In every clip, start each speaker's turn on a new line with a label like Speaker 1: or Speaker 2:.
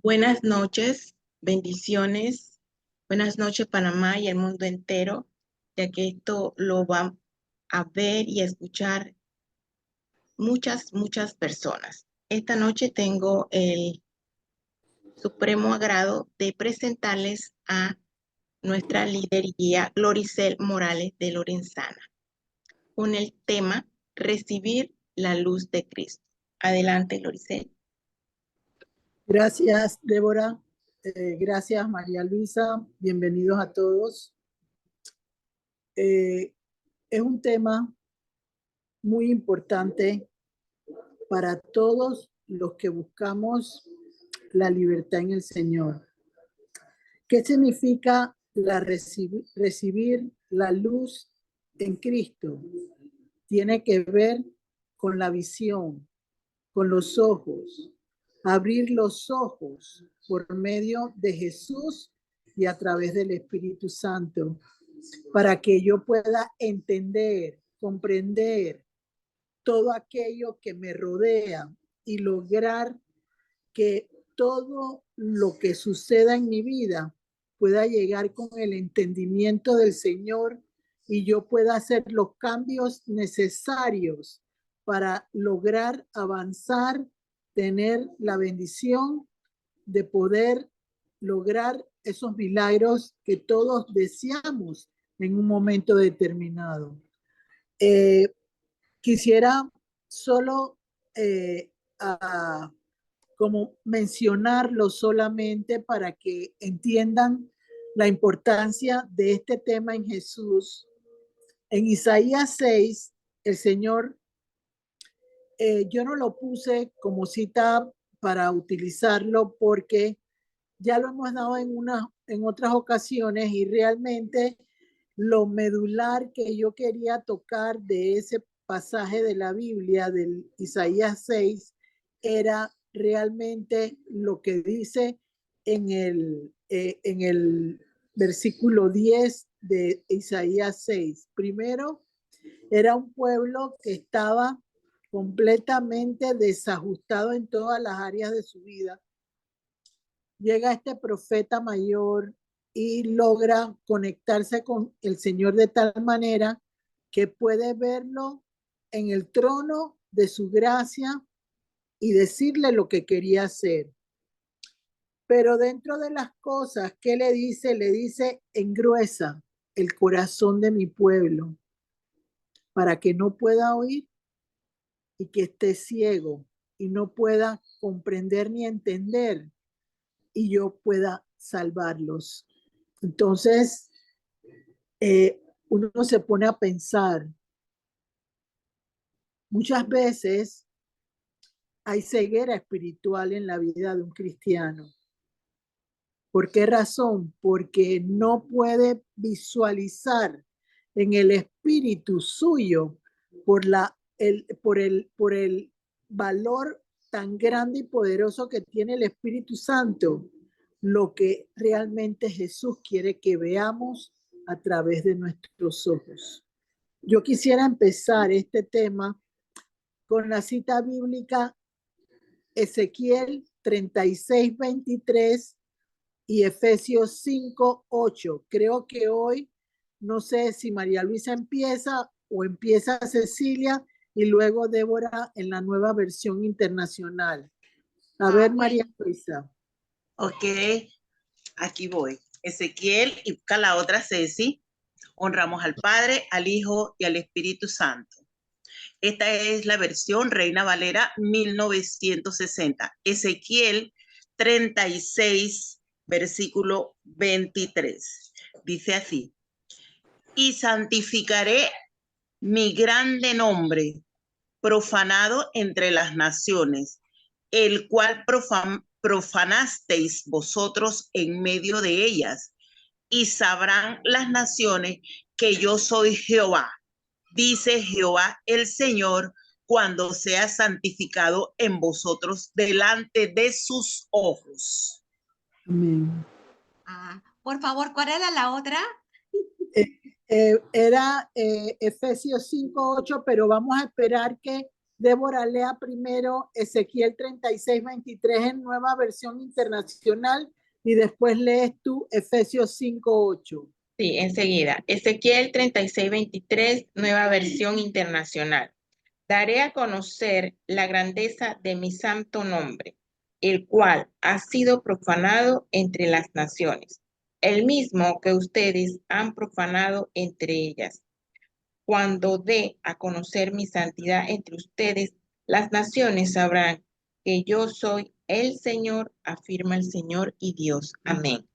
Speaker 1: Buenas noches, bendiciones. Buenas noches, Panamá y el mundo entero, ya que esto lo van a ver y a escuchar muchas personas. Esta noche tengo el supremo agrado de presentarles a nuestra líder y guía Gloricel Morales de Lorenzana, con el tema Recibir la luz de Cristo. Adelante, Gloricel.
Speaker 2: Gracias, Débora. Gracias, María Luisa. Bienvenidos a todos. Es un tema muy importante para todos los que buscamos la libertad en el Señor. ¿Qué significa recibir la luz en Cristo? Tiene que ver con la visión, con los ojos, abrir los ojos por medio de Jesús y a través del Espíritu Santo, para que yo pueda entender, comprender todo aquello que me rodea y lograr que todo lo que suceda en mi vida pueda llegar con el entendimiento del Señor y yo pueda hacer los cambios necesarios para lograr avanzar, tener la bendición de poder lograr esos milagros que todos deseamos en un momento determinado. Quisiera solo como mencionarlo solamente para que entiendan la importancia de este tema en Jesús. En Isaías 6, el Señor, yo no lo puse como cita para utilizarlo porque ya lo hemos dado en otras ocasiones y realmente lo medular que yo quería tocar de ese pasaje de la Biblia, del Isaías 6, era realmente lo que dice en el versículo 10 de Isaías 6. Primero, era un pueblo que estaba completamente desajustado en todas las áreas de su vida. Llega este profeta mayor y logra conectarse con el Señor de tal manera que puede verlo en el trono de su gracia y decirle lo que quería hacer. Pero dentro de las cosas que le dice, engruesa el corazón de mi pueblo para que no pueda oír y que esté ciego y no pueda comprender ni entender y yo pueda salvarlos. Entonces, uno se pone a pensar, muchas veces hay ceguera espiritual en la vida de un cristiano. ¿Por qué razón? Porque no puede visualizar en el espíritu suyo por el valor tan grande y poderoso que tiene el Espíritu Santo, lo que realmente Jesús quiere que veamos a través de nuestros ojos. Yo quisiera empezar este tema con la cita bíblica Ezequiel 36:23 y Efesios 5:8. Creo que hoy, no sé si María Luisa empieza o empieza Cecilia y luego Débora en la nueva versión internacional. A ver, María Luisa.
Speaker 3: Ok, aquí voy. Ezequiel y busca la otra Ceci. Honramos al Padre, al Hijo y al Espíritu Santo. Esta es la versión Reina Valera 1960. Ezequiel 36, versículo 23. Dice así: y santificaré mi grande nombre, profanado entre las naciones, el cual profanasteis vosotros en medio de ellas, y sabrán las naciones que yo soy Jehová, dice Jehová el Señor, cuando sea santificado en vosotros delante de sus ojos.
Speaker 2: Amén.
Speaker 4: Por favor, ¿cuál era la otra?
Speaker 2: Era Efesios 5:8, pero vamos a esperar que Débora, lea primero Ezequiel 36:23 en Nueva Versión Internacional y después lees tú Efesios 5:8.
Speaker 1: Sí, enseguida. Ezequiel 36:23, Nueva Versión Internacional. Daré a conocer la grandeza de mi santo nombre, el cual ha sido profanado entre las naciones, el mismo que ustedes han profanado entre ellas. Cuando dé a conocer mi santidad entre ustedes, las naciones sabrán que yo soy el Señor, afirma el Señor y Dios. Amén.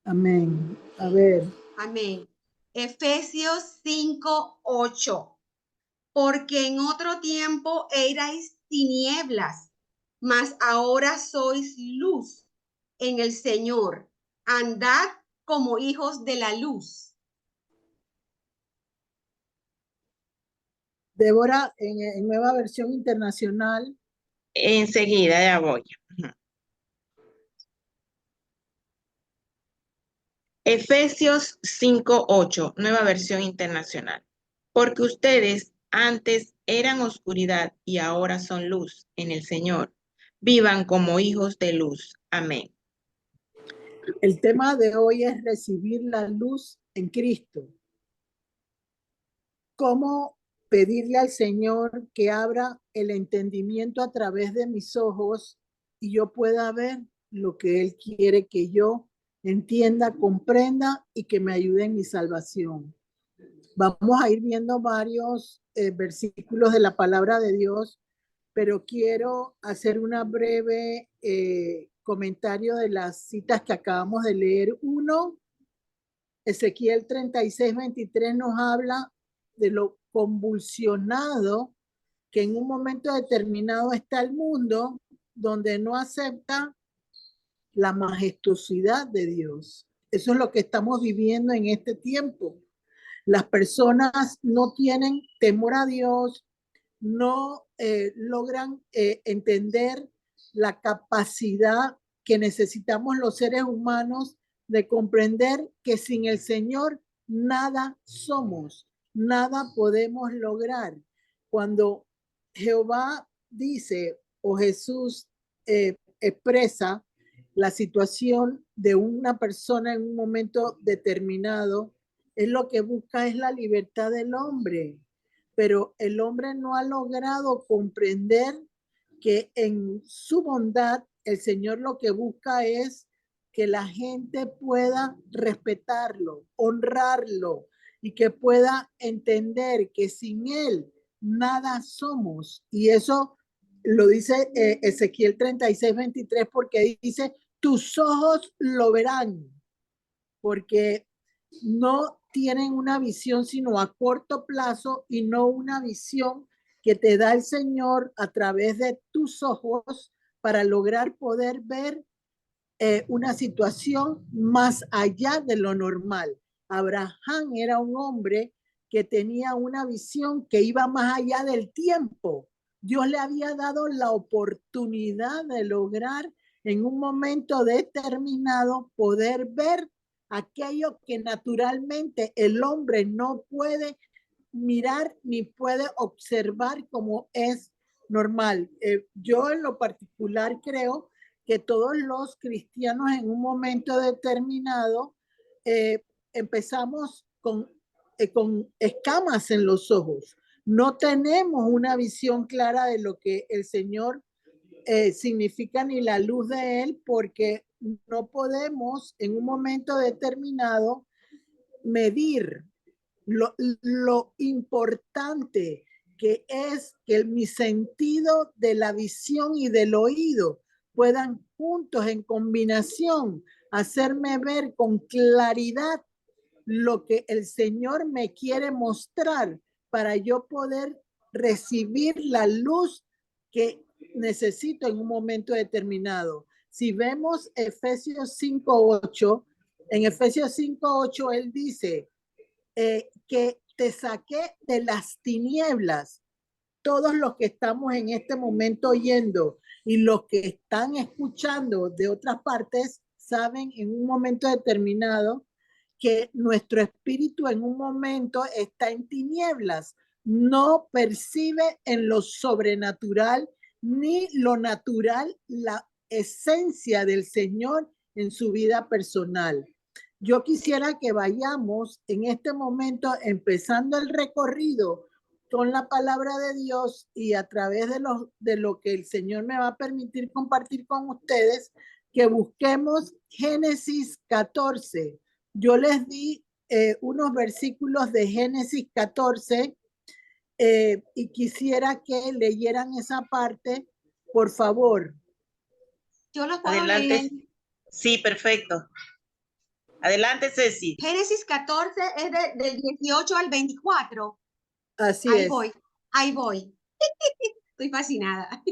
Speaker 2: Amén. A ver.
Speaker 4: Amén. Efesios 5:8. Porque en otro tiempo erais tinieblas, mas ahora sois luz en el Señor. Andad como hijos de la luz.
Speaker 2: Débora, en Nueva Versión Internacional.
Speaker 1: Enseguida ya voy. Efesios 5:8, Nueva Versión Internacional. Porque ustedes antes eran oscuridad y ahora son luz en el Señor. Vivan como hijos de luz. Amén.
Speaker 2: El tema de hoy es recibir la luz en Cristo. ¿Cómo pedirle al Señor que abra el entendimiento a través de mis ojos y yo pueda ver lo que Él quiere que yo entienda, comprenda y que me ayude en mi salvación? Vamos a ir viendo varios versículos de la palabra de Dios, pero quiero hacer una breve comentario de las citas que acabamos de leer. Uno, Ezequiel 36:23 nos habla de lo convulsionado que en un momento determinado está el mundo, donde no acepta la majestuosidad de Dios. Eso es lo que estamos viviendo en este tiempo. Las personas no tienen temor a Dios, no logran entender la capacidad que necesitamos los seres humanos de comprender que sin el Señor nada somos, nada podemos lograr. Cuando Jehová dice o Jesús expresa la situación de una persona en un momento determinado, es lo que busca es la libertad del hombre, pero el hombre no ha logrado comprender que en su bondad el Señor lo que busca es que la gente pueda respetarlo, honrarlo y que pueda entender que sin Él nada somos. Y eso lo dice Ezequiel 36:23 porque dice, tus ojos lo verán, porque no tienen una visión sino a corto plazo y no una visión que te da el Señor a través de tus ojos para lograr poder ver una situación más allá de lo normal. Abraham era un hombre que tenía una visión que iba más allá del tiempo. Dios le había dado la oportunidad de lograr en un momento determinado poder ver aquello que naturalmente el hombre no puede mirar ni puede observar como es normal. Yo en lo particular creo que todos los cristianos en un momento determinado empezamos con escamas en los ojos. No tenemos una visión clara de lo que el Señor significa ni la luz de Él, porque no podemos en un momento determinado medir lo importante que es que mi sentido de la visión y del oído puedan juntos en combinación hacerme ver con claridad lo que el Señor me quiere mostrar para yo poder recibir la luz que necesito en un momento determinado. Si vemos Efesios 5:8, en Efesios 5:8 él dice que te saqué de las tinieblas. Todos los que estamos en este momento oyendo y los que están escuchando de otras partes saben en un momento determinado que nuestro espíritu en un momento está en tinieblas, no percibe en lo sobrenatural ni lo natural la esencia del Señor en su vida personal. Yo quisiera que vayamos en este momento empezando el recorrido con la palabra de Dios y a través de lo que el Señor me va a permitir compartir con ustedes, que busquemos Génesis 14. Yo les di unos versículos de Génesis 14 y quisiera que leyeran esa parte, por favor.
Speaker 4: Yo lo puedo
Speaker 3: Adelante.
Speaker 4: leer.
Speaker 3: Sí, perfecto. Adelante, Ceci.
Speaker 4: Génesis 14 es del 18 al 24.
Speaker 2: Así
Speaker 4: Ahí
Speaker 2: es.
Speaker 4: voy, ahí voy. Estoy fascinada.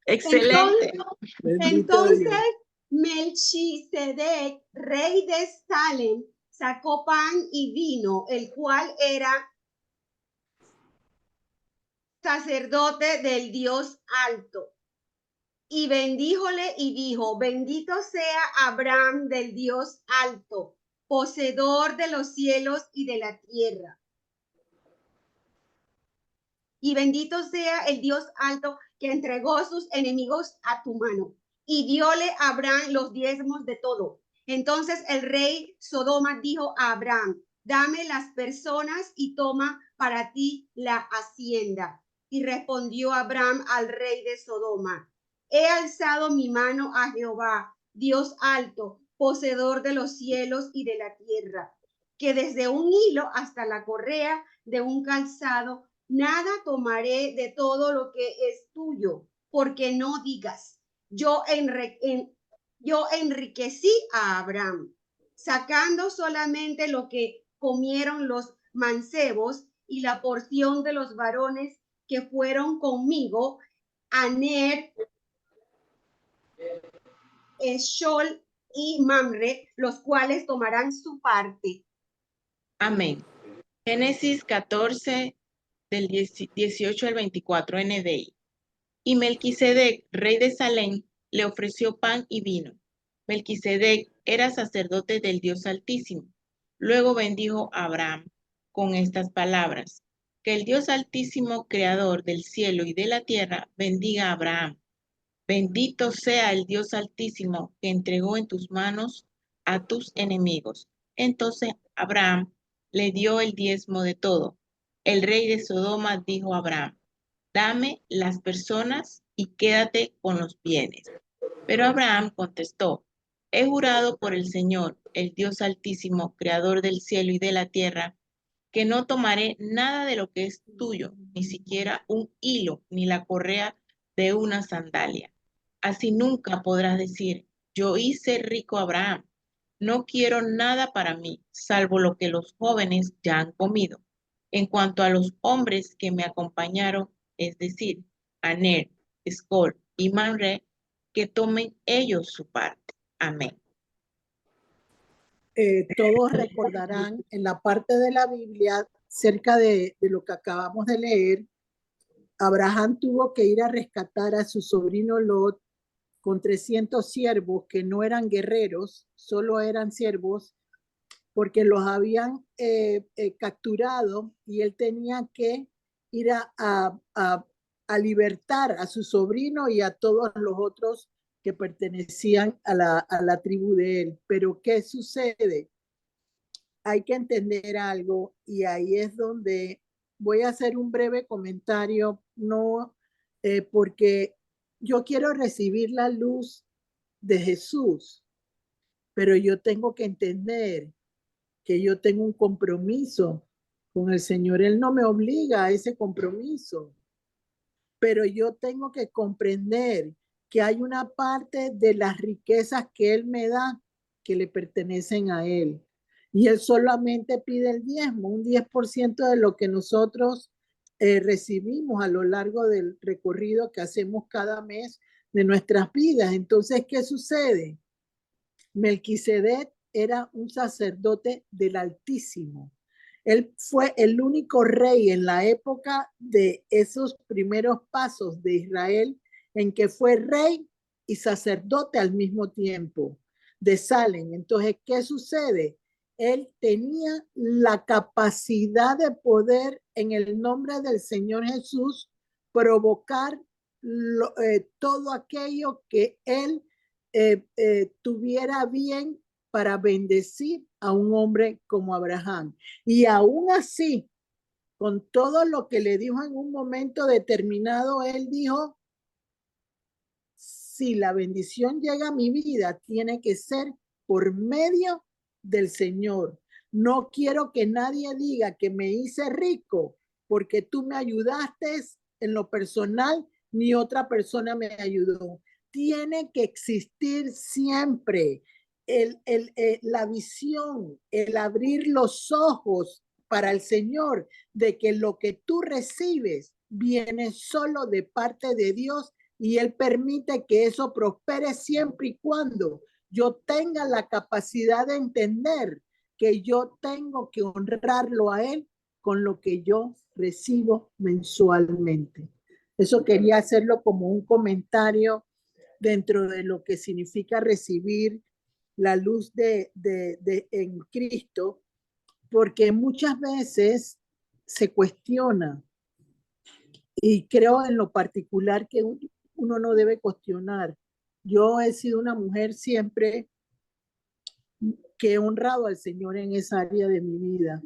Speaker 1: Excelente.
Speaker 4: Entonces, Melquisedec, rey de Salem, sacó pan y vino, el cual era sacerdote del Dios alto. Y bendíjole y dijo, bendito sea Abraham del Dios alto, poseedor de los cielos y de la tierra. Y bendito sea el Dios alto que entregó sus enemigos a tu mano. Y diole a Abraham los diezmos de todo. Entonces el rey Sodoma dijo a Abraham, dame las personas y toma para ti la hacienda. Y respondió Abraham al rey de Sodoma, he alzado mi mano a Jehová, Dios alto, poseedor de los cielos y de la tierra, que desde un hilo hasta la correa de un calzado nada tomaré de todo lo que es tuyo, porque no digas, yo enriquecí a Abraham, sacando solamente lo que comieron los mancebos y la porción de los varones que fueron conmigo, Aner, Eshol y Mamre, los cuales tomarán su parte.
Speaker 1: Amén. Génesis 14, del 18 al 24, NBI. Y Melquisedec, rey de Salem, le ofreció pan y vino. Melquisedec era sacerdote del Dios Altísimo. Luego bendijo a Abraham con estas palabras: que el Dios Altísimo, creador del cielo y de la tierra, bendiga a Abraham. Bendito sea el Dios Altísimo que entregó en tus manos a tus enemigos. Entonces Abraham le dio el diezmo de todo. El rey de Sodoma dijo a Abraham, dame las personas y quédate con los bienes. Pero Abraham contestó, he jurado por el Señor, el Dios Altísimo, creador del cielo y de la tierra, que no tomaré nada de lo que es tuyo, ni siquiera un hilo, ni la correa de una sandalia. Así nunca podrás decir, yo hice rico a Abraham. No quiero nada para mí, salvo lo que los jóvenes ya han comido. En cuanto a los hombres que me acompañaron, es decir, Aner, Escol y Manre, que tomen ellos su parte. Amén.
Speaker 2: Todos recordarán en la parte de la Biblia, cerca de lo que acabamos de leer, Abraham tuvo que ir a rescatar a su sobrino Lot con 300 siervos que no eran guerreros, solo eran siervos, porque los habían capturado y él tenía que ir a libertar a su sobrino y a todos los otros que pertenecían a la tribu de él. Pero ¿qué sucede? Hay que entender algo y ahí es donde voy a hacer un breve comentario, no porque yo quiero recibir la luz de Jesús, pero yo tengo que entender que yo tengo un compromiso con el Señor. Él no me obliga a ese compromiso, pero yo tengo que comprender que hay una parte de las riquezas que Él me da que le pertenecen a Él. Y Él solamente pide el diezmo, un 10% de lo que nosotros recibimos a lo largo del recorrido que hacemos cada mes de nuestras vidas. Entonces, ¿qué sucede? Melquisedec era un sacerdote del Altísimo. Él fue el único rey en la época de esos primeros pasos de Israel en que fue rey y sacerdote al mismo tiempo de Salem. Entonces, ¿qué sucede? él tenía la capacidad de poder en el nombre del Señor Jesús provocar todo aquello que él tuviera bien para bendecir a un hombre como Abraham. Y aún así, con todo lo que le dijo en un momento determinado, él dijo, si la bendición llega a mi vida, tiene que ser por medio del Señor. No quiero que nadie diga que me hice rico porque tú me ayudaste en lo personal, ni otra persona me ayudó. Tiene que existir siempre la visión, el abrir los ojos para el Señor de que lo que tú recibes viene solo de parte de Dios y Él permite que eso prospere siempre y cuando yo tenga la capacidad de entender que yo tengo que honrarlo a Él con lo que yo recibo mensualmente. Eso quería hacerlo como un comentario dentro de lo que significa recibir la luz en Cristo, porque muchas veces se cuestiona, y creo en lo particular que uno no debe cuestionar. Yo he sido una mujer siempre que he honrado al Señor en esa área de mi vida.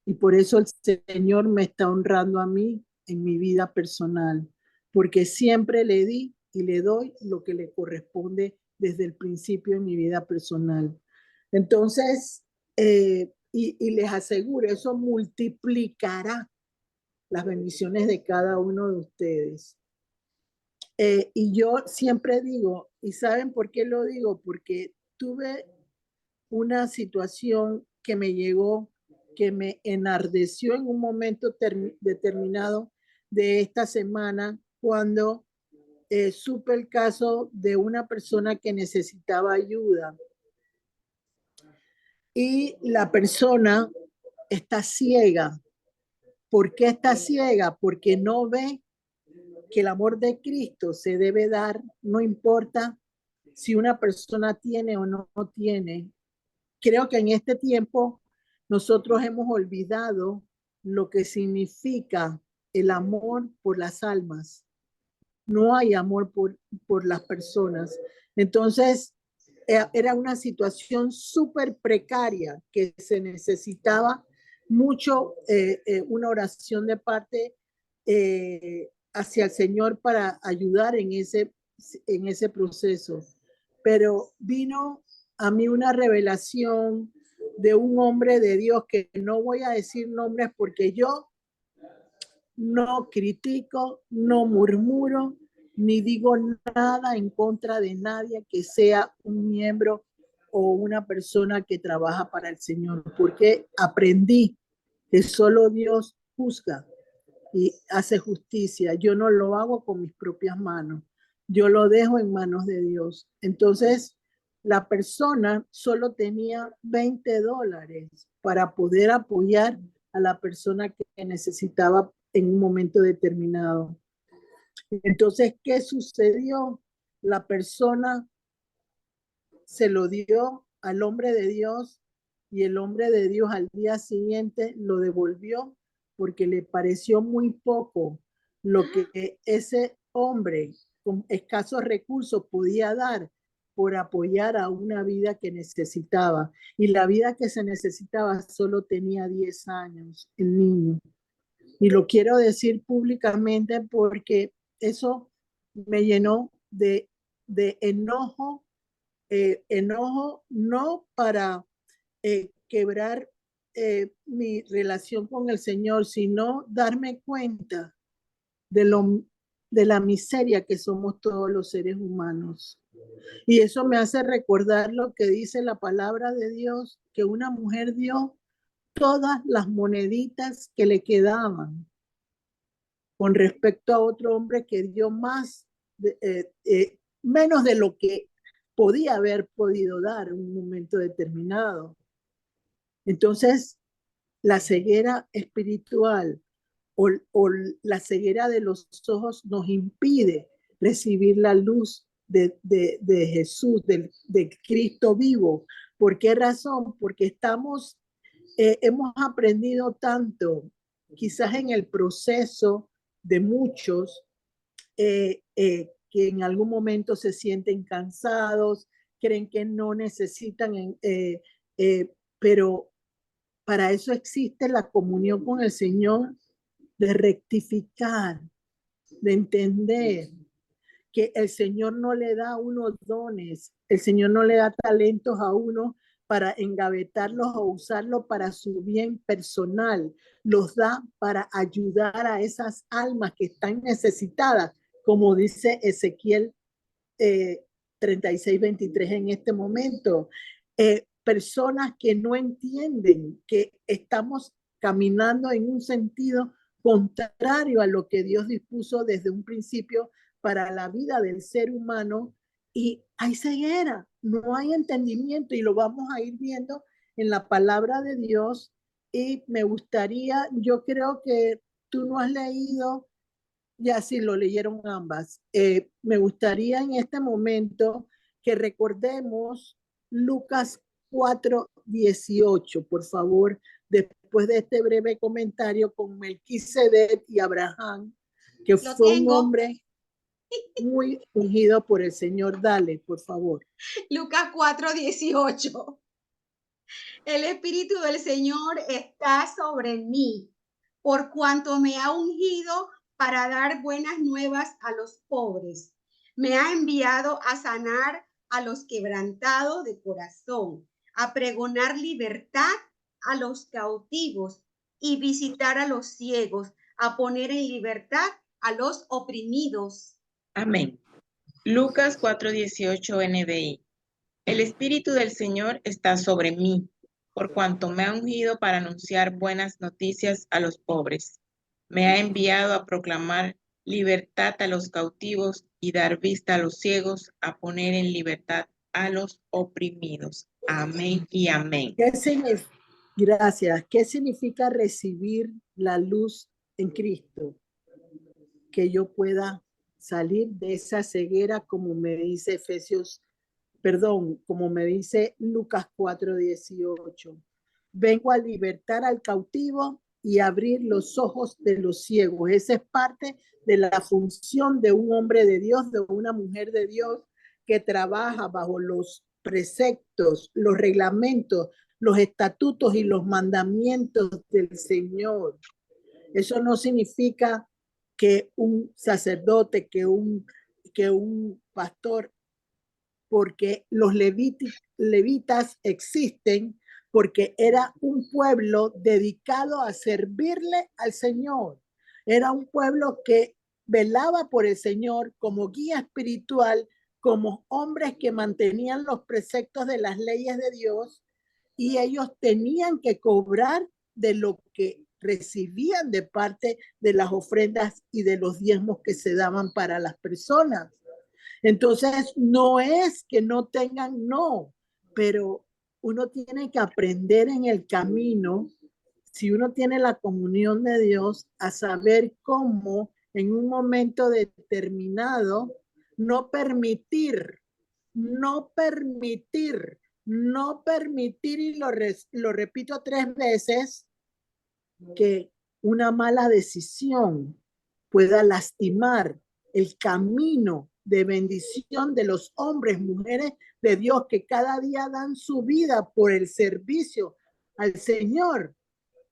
Speaker 2: Y por eso el Señor me está honrando a mí en mi vida personal, porque siempre le di y le doy lo que le corresponde desde el principio en mi vida personal. Entonces, y les aseguro, eso multiplicará las bendiciones de cada uno de ustedes. Y yo siempre digo, ¿y saben por qué lo digo? Porque tuve una situación que me llegó, que me enardeció en un momento determinado de esta semana, cuando supe el caso de una persona que necesitaba ayuda. Y la persona está ciega. ¿Por qué está ciega? Porque no ve que el amor de Cristo se debe dar, no importa si una persona tiene o no tiene. Creo que en este tiempo nosotros hemos olvidado lo que significa el amor por las almas. No hay amor por las personas. Entonces, era una situación súper precaria que se necesitaba mucho una oración de parte hacia el Señor para ayudar en ese proceso. Pero vino a mí una revelación de un hombre de Dios, que no voy a decir nombres porque yo no critico, no murmuro, ni digo nada en contra de nadie que sea un miembro o una persona que trabaja para el Señor, porque aprendí que solo Dios juzga y hace justicia. Yo no lo hago con mis propias manos, yo lo dejo en manos de Dios. Entonces, la persona solo tenía $20 para poder apoyar a la persona que necesitaba en un momento determinado. Entonces, ¿qué sucedió? La persona se lo dio al hombre de Dios y el hombre de Dios al día siguiente lo devolvió porque le pareció muy poco lo que ese hombre con escasos recursos podía dar por apoyar a una vida que necesitaba. Y la vida que se necesitaba solo tenía 10 años, el niño. Y lo quiero decir públicamente porque eso me llenó de enojo, enojo no para quebrar mi relación con el Señor, sino darme cuenta de la miseria que somos todos los seres humanos. Y eso me hace recordar lo que dice la palabra de Dios, que una mujer dio todas las moneditas que le quedaban con respecto a otro hombre que dio más, menos de lo que podía haber podido dar en un momento determinado. Entonces, la ceguera espiritual o la ceguera de los ojos nos impide recibir la luz de Jesús, de Cristo vivo, ¿Por qué razón? Porque hemos aprendido tanto, quizás en el proceso de muchos, que en algún momento se sienten cansados, creen que no necesitan, pero para eso existe la comunión con el Señor, de rectificar, de entender que el Señor no le da unos dones, el Señor no le da talentos a uno para engavetarlos o usarlos para su bien personal, los da para ayudar a esas almas que están necesitadas, como dice Ezequiel 36:23 en este momento. Personas que no entienden que estamos caminando en un sentido contrario a lo que Dios dispuso desde un principio para la vida del ser humano, y hay ceguera, no hay entendimiento, y lo vamos a ir viendo en la palabra de Dios. Y me gustaría, yo creo que tú no has leído, ya sí lo leyeron ambas. Me gustaría en este momento que recordemos Lucas 4:18, por favor, después de este breve comentario con Melquisedec y Abraham, que
Speaker 4: Lo
Speaker 2: fue un
Speaker 4: tengo.
Speaker 2: hombre muy ungido por el Señor. Dale, por favor.
Speaker 4: Lucas 4:18. El Espíritu del Señor está sobre mí, por cuanto me ha ungido para dar buenas nuevas a los pobres. Me ha enviado a sanar a los quebrantados de corazón, a pregonar libertad a los cautivos y visitar a los ciegos, a poner en libertad a los oprimidos.
Speaker 1: Amén. Lucas 4:18 NBI. El Espíritu del Señor está sobre mí, por cuanto me ha ungido para anunciar buenas noticias a los pobres. Me ha enviado a proclamar libertad a los cautivos y dar vista a los ciegos, a poner en libertad a los oprimidos. Amén y amén.
Speaker 2: Gracias. ¿Qué significa recibir la luz en Cristo? Que yo pueda salir de esa ceguera, como me dice como me dice Lucas 4:18. Vengo a libertar al cautivo y abrir los ojos de los ciegos. Esa es parte de la función de un hombre de Dios, de una mujer de Dios, que trabaja bajo los preceptos, los reglamentos, los estatutos y los mandamientos del Señor. Eso no significa que un sacerdote, que un pastor, porque los levitas existen porque era un pueblo dedicado a servirle al Señor. Era un pueblo que velaba por el Señor como guía espiritual, como hombres que mantenían los preceptos de las leyes de Dios, y ellos tenían que cobrar de lo que recibían de parte de las ofrendas y de los diezmos que se daban para las personas. Entonces, no es que no tengan, no, pero uno tiene que aprender en el camino, si uno tiene la comunión de Dios, a saber cómo en un momento determinado no permitir, y lo repito 3 veces, que una mala decisión pueda lastimar el camino de bendición de los hombres, mujeres de Dios que cada día dan su vida por el servicio al Señor,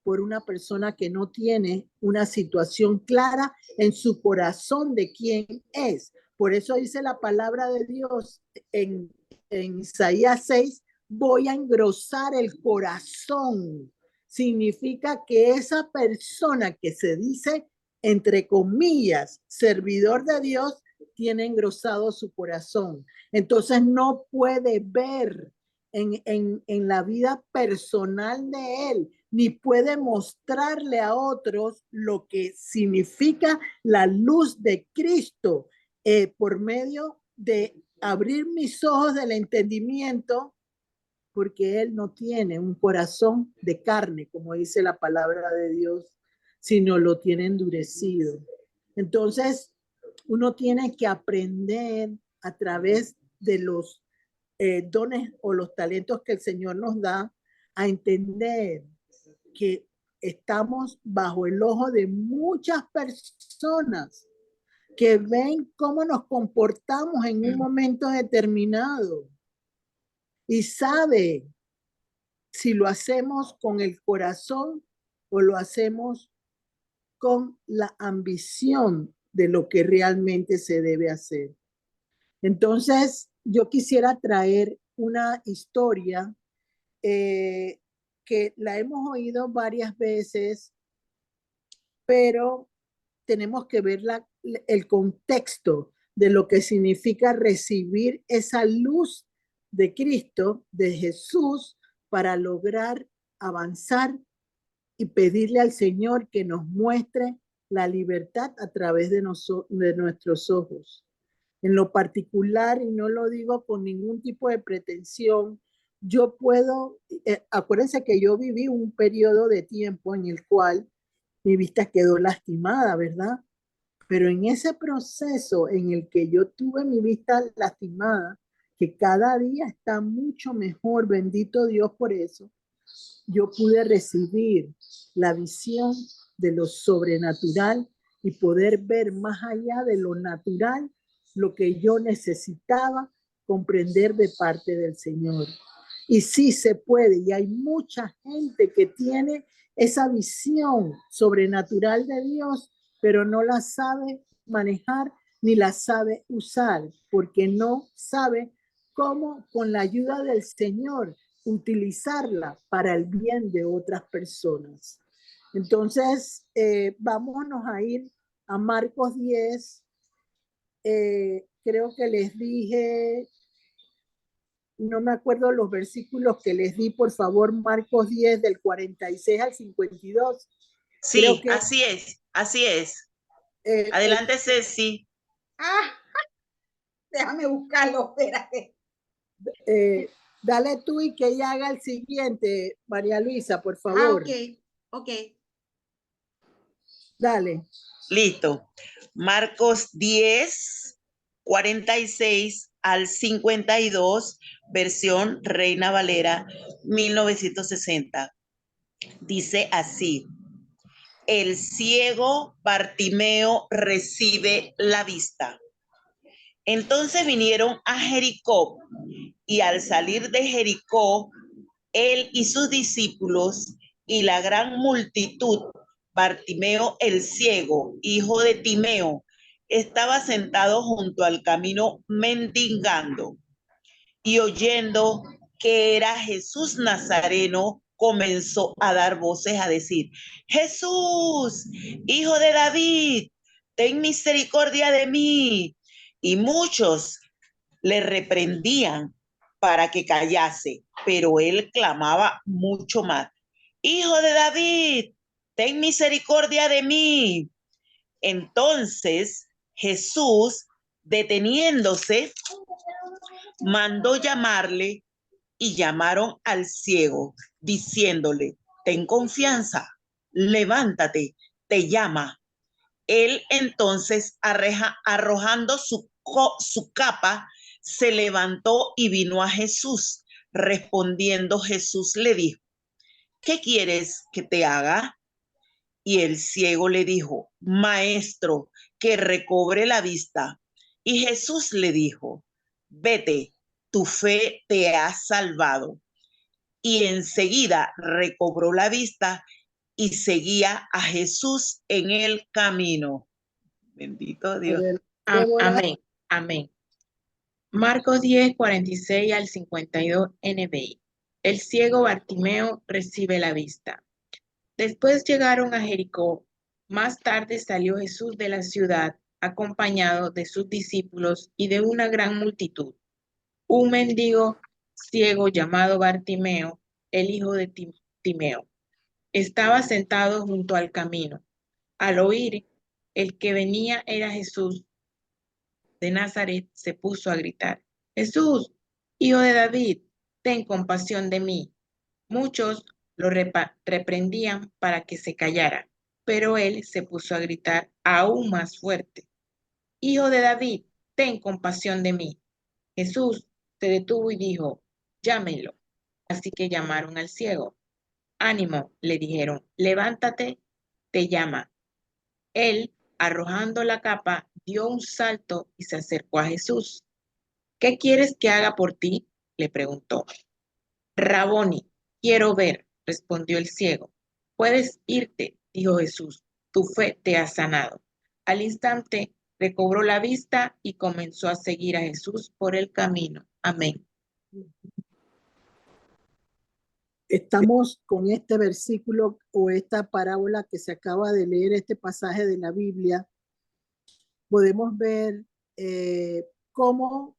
Speaker 2: por una persona que no tiene una situación clara en su corazón de quién es. Por eso dice la palabra de Dios en Isaías 6, voy a engrosar el corazón. Significa que esa persona que se dice, entre comillas, servidor de Dios, tiene engrosado su corazón. Entonces no puede ver en la vida personal de él, ni puede mostrarle a otros lo que significa la luz de Cristo, por medio de abrir mis ojos del entendimiento, porque él no tiene un corazón de carne, como dice la palabra de Dios, sino lo tiene endurecido. Entonces, uno tiene que aprender a través de los dones o los talentos que el Señor nos da, a entender que estamos bajo el ojo de muchas personas que ven cómo nos comportamos en un momento determinado y sabe si lo hacemos con el corazón o lo hacemos con la ambición de lo que realmente se debe hacer. Entonces, yo quisiera traer una historia que la hemos oído varias veces, pero tenemos que ver el contexto de lo que significa recibir esa luz de Cristo, de Jesús, para lograr avanzar y pedirle al Señor que nos muestre la libertad a través de nuestros ojos. En lo particular, y no lo digo con ningún tipo de pretensión, yo puedo, acuérdense que yo viví un periodo de tiempo en el cual mi vista quedó lastimada, ¿verdad? Pero en ese proceso en el que yo tuve mi vista lastimada, que cada día está mucho mejor, bendito Dios por eso, yo pude recibir la visión de lo sobrenatural y poder ver más allá de lo natural lo que yo necesitaba comprender de parte del Señor. Y sí se puede, y hay mucha gente que tiene esa visión sobrenatural de Dios, pero no la sabe manejar ni la sabe usar, porque no sabe cómo con la ayuda del Señor utilizarla para el bien de otras personas. Entonces, vámonos a ir a Marcos 10. Creo que les dije, no me acuerdo los versículos que les di, por favor, Marcos 10 del 46 al 52. Creo
Speaker 3: Sí,
Speaker 2: que,
Speaker 3: así es, así es.
Speaker 2: eh,
Speaker 3: Adelante, Ceci.
Speaker 4: Ah, déjame buscarlo, espérate.
Speaker 2: eh, dale tú y que ella haga el siguiente, María Luisa, por favor.
Speaker 4: Ok.
Speaker 2: Dale.
Speaker 3: Listo. Marcos 10, 46 al 52, versión Reina Valera 1960. Dice así: el ciego Bartimeo recibe la vista. Entonces vinieron a Jericó, y al salir de Jericó, él y sus discípulos y la gran multitud, Bartimeo el ciego, hijo de Timeo, estaba sentado junto al camino mendigando, y oyendo que era Jesús Nazareno, comenzó a dar voces a decir: Jesús, hijo de David, ten misericordia de mí. Y muchos le reprendían para que callase, pero él clamaba mucho más: Hijo de David, ten misericordia de mí. Entonces Jesús, deteniéndose, mandó llamarle, y llamaron al ciego, diciéndole: ten confianza, levántate, te llama. Él entonces, arrojando su capa, se levantó y vino a Jesús. Respondiendo Jesús le dijo: ¿qué quieres que te haga? Y el ciego le dijo: Maestro, que recobre la vista. Y Jesús le dijo: vete, tu fe te ha salvado. Y enseguida recobró la vista y seguía a Jesús en el camino. Bendito Dios.
Speaker 1: Amén, amén. Marcos 10, 46 al 52 NBI. El ciego Bartimeo recibe la vista. Después llegaron a Jericó. Más tarde salió Jesús de la ciudad, acompañado de sus discípulos y de una gran multitud. Un mendigo ciego llamado Bartimeo, el hijo de Timeo, estaba sentado junto al camino. Al oír el que venía era Jesús de Nazaret, se puso a gritar: Jesús, hijo de David, ten compasión de mí. Muchos lo reprendían para que se callara, pero él se puso a gritar aún más fuerte: Hijo de David, ten compasión de mí. Jesús se detuvo y dijo, llámenlo. Así que llamaron al ciego. Ánimo, le dijeron, levántate, te llama. Él, arrojando la capa, dio un salto y se acercó a Jesús. ¿Qué quieres que haga por ti? Le preguntó. Raboni, quiero ver, respondió el ciego. Puedes irte, dijo Jesús, tu fe te ha sanado. Al instante recobró la vista y comenzó a seguir a Jesús por el camino. Amén.
Speaker 2: Estamos con este versículo o esta parábola que se acaba de leer, este pasaje de la Biblia. Podemos ver cómo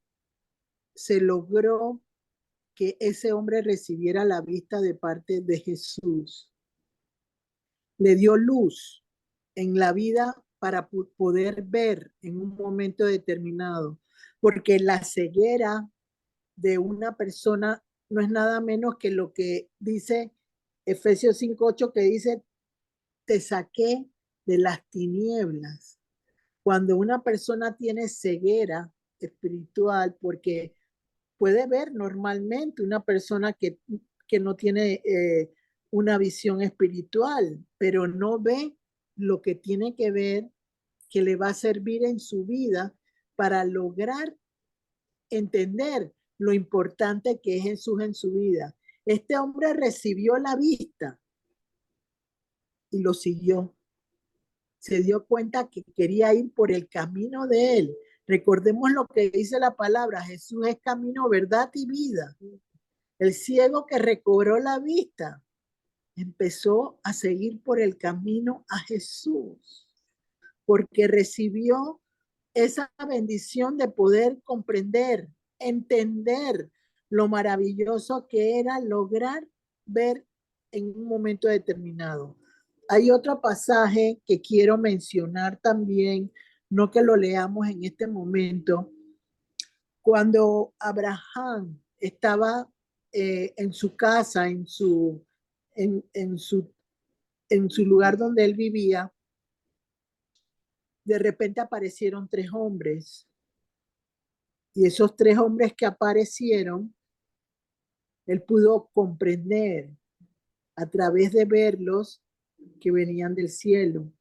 Speaker 2: se logró que ese hombre recibiera la vista de parte de Jesús. Le dio luz en la vida para poder ver en un momento determinado, porque la ceguera de una persona no es nada menos que lo que dice Efesios 5:8, que dice, te saqué de las tinieblas. Cuando una persona tiene ceguera espiritual, porque puede ver normalmente una persona que no tiene una visión espiritual, pero no ve lo que tiene que ver, que le va a servir en su vida para lograr entender lo importante que es Jesús en su vida. Este hombre recibió la vista y lo siguió. Se dio cuenta que quería ir por el camino de él. Recordemos lo que dice la palabra, Jesús es camino, verdad y vida. El ciego que recobró la vista empezó a seguir por el camino a Jesús, porque recibió esa bendición de poder comprender, entender lo maravilloso que era lograr ver en un momento determinado. Hay otro pasaje que quiero mencionar también, no que lo leamos en este momento, cuando Abraham estaba en su casa, en su lugar donde él vivía, de repente aparecieron tres hombres. Y esos tres hombres que aparecieron, él pudo comprender a través de verlos que venían del cielo.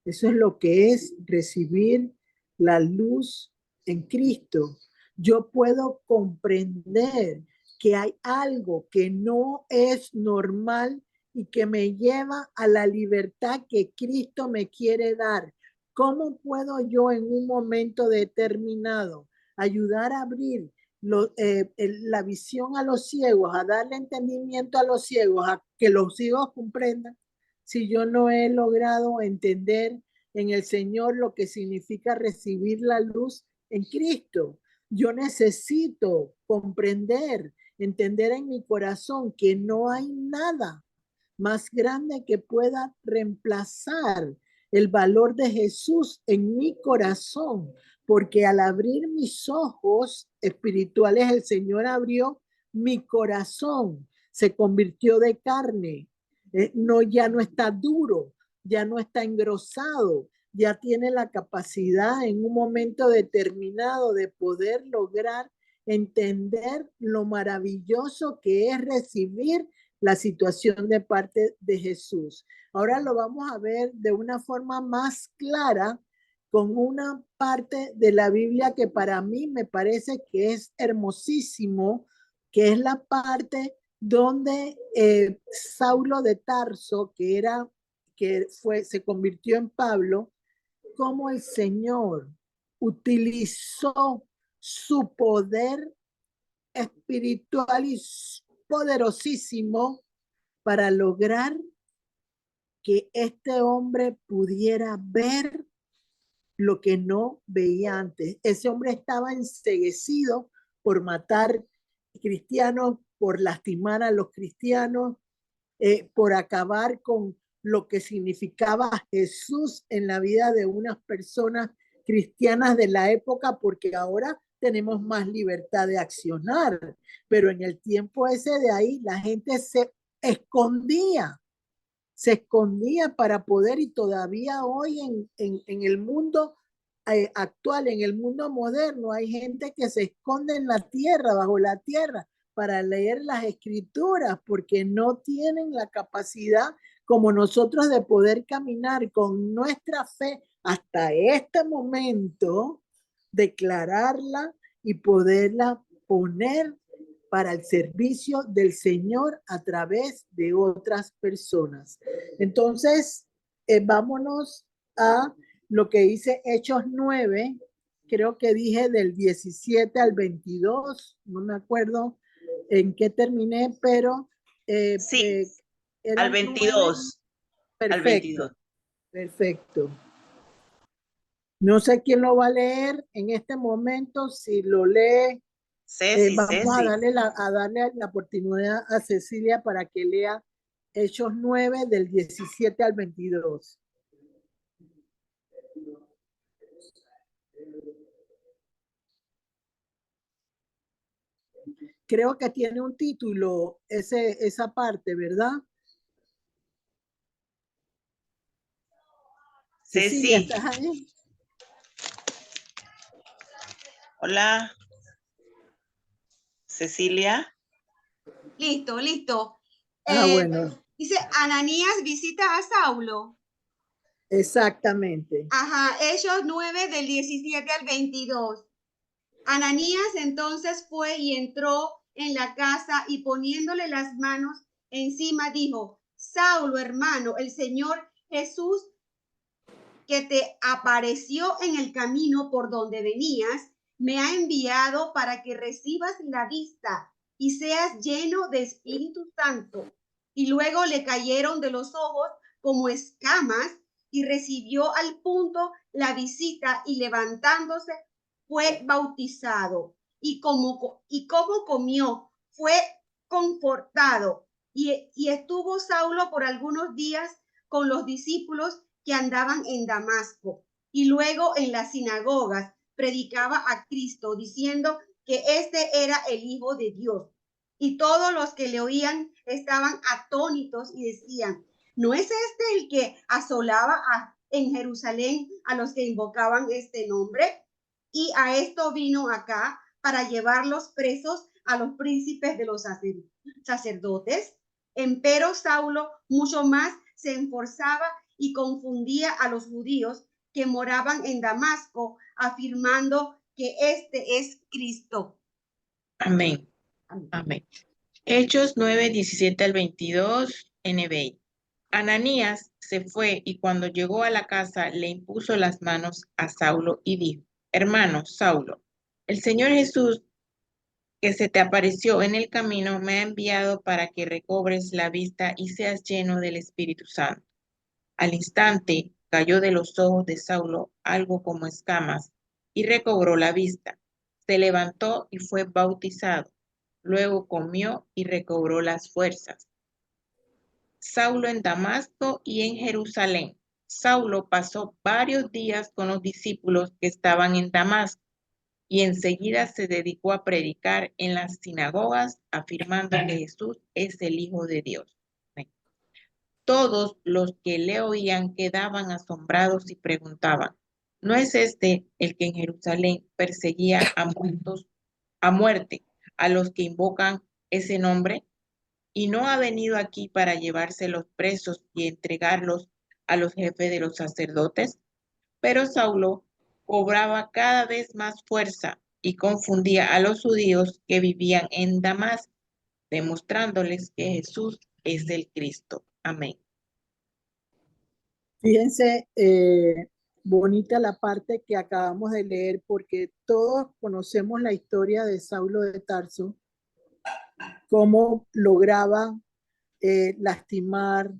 Speaker 2: Eso es lo que es recibir la luz en Cristo. Yo puedo comprender que hay algo que no es normal y que me lleva a la libertad que Cristo me quiere dar. ¿Cómo puedo yo en un momento determinado ayudar a abrir la visión a los ciegos, a darle entendimiento a los ciegos, a que los ciegos comprendan? Si yo no he logrado entender en el Señor lo que significa recibir la luz en Cristo, yo necesito comprender, entender en mi corazón que no hay nada más grande que pueda reemplazar el valor de Jesús en mi corazón, porque al abrir mis ojos espirituales, el Señor abrió mi corazón, se convirtió de carne, ya no está duro, ya no está engrosado, ya tiene la capacidad en un momento determinado de poder lograr entender lo maravilloso que es recibir la situación de parte de Jesús. Ahora lo vamos a ver de una forma más clara con una parte de la Biblia que para mí me parece que es hermosísimo, que es la parte donde Saulo de Tarso, se convirtió en Pablo, cómo el Señor utilizó su poder espiritual y poderosísimo para lograr que este hombre pudiera ver lo que no veía antes. Ese hombre estaba enceguecido por matar cristianos, por lastimar a los cristianos, por acabar con lo que significaba Jesús en la vida de unas personas cristianas de la época, porque ahora tenemos más libertad de accionar, pero en el tiempo ese de ahí la gente se escondía para poder, y todavía hoy en el mundo actual, en el mundo moderno, hay gente que se esconde en la tierra, bajo la tierra, para leer las escrituras, porque no tienen la capacidad como nosotros de poder caminar con nuestra fe hasta este momento, declararla y poderla poner para el servicio del Señor a través de otras personas. Entonces, vámonos a lo que dice Hechos 9, creo que dije del 17 al 22, no me acuerdo en qué terminé, pero
Speaker 3: Sí, al
Speaker 2: eran 9.
Speaker 3: 22, al
Speaker 2: Perfecto,
Speaker 3: 22.
Speaker 2: perfecto. No sé quién lo va a leer en este momento. Si lo lee,
Speaker 3: Ceci,
Speaker 2: vamos
Speaker 3: Ceci.
Speaker 2: a darle la oportunidad a Cecilia para que lea Hechos 9 del 17 al 22. Creo que tiene un título esa parte, ¿verdad? Cecilia,
Speaker 3: Ceci,
Speaker 2: ¿estás ahí?
Speaker 3: hola, Cecilia.
Speaker 4: Listo, listo.
Speaker 2: Ah,
Speaker 4: Eh,
Speaker 2: bueno,
Speaker 4: dice, Ananías visita a Saulo.
Speaker 2: exactamente.
Speaker 4: Ajá, Hechos 9 del 17 al 22. Ananías entonces fue y entró en la casa y poniéndole las manos encima dijo, Saulo, hermano, el Señor Jesús que te apareció en el camino por donde venías, me ha enviado para que recibas la vista y seas lleno de Espíritu Santo. Y luego le cayeron de los ojos como escamas y recibió al punto la visita y levantándose fue bautizado. Y como comió, fue confortado. Y estuvo Saulo por algunos días con los discípulos que andaban en Damasco y luego en las sinagogas predicaba a Cristo diciendo que este era el Hijo de Dios. Y todos los que le oían estaban atónitos y decían, ¿no es este el que asolaba en Jerusalén a los que invocaban este nombre? Y a esto vino acá para llevarlos presos a los príncipes de los sacerdotes. Empero Saulo mucho más se esforzaba y confundía a los judíos que moraban en Damasco, afirmando que este es Cristo.
Speaker 1: Amén. Amén. Hechos 9, 17 al 22, NBI. Ananías se fue y cuando llegó a la casa le impuso las manos a Saulo y dijo, hermano Saulo, el Señor Jesús que se te apareció en el camino me ha enviado para que recobres la vista y seas lleno del Espíritu Santo. Al instante cayó de los ojos de Saulo algo como escamas y recobró la vista. Se levantó y fue bautizado. Luego comió y recobró las fuerzas. Saulo en Damasco y en Jerusalén. Saulo pasó varios días con los discípulos que estaban en Damasco y enseguida se dedicó a predicar en las sinagogas, afirmando que Jesús es el Hijo de Dios. Todos los que le oían quedaban asombrados y preguntaban, ¿no es este el que en Jerusalén perseguía a muerte a los que invocan ese nombre? ¿Y no ha venido aquí para llevarse los presos y entregarlos a los jefes de los sacerdotes? Pero Saulo cobraba cada vez más fuerza y confundía a los judíos que vivían en Damasco, demostrándoles que Jesús es el Cristo. Amén.
Speaker 2: Fíjense, bonita la parte que acabamos de leer, porque todos conocemos la historia de Saulo de Tarso, cómo lograba lastimar,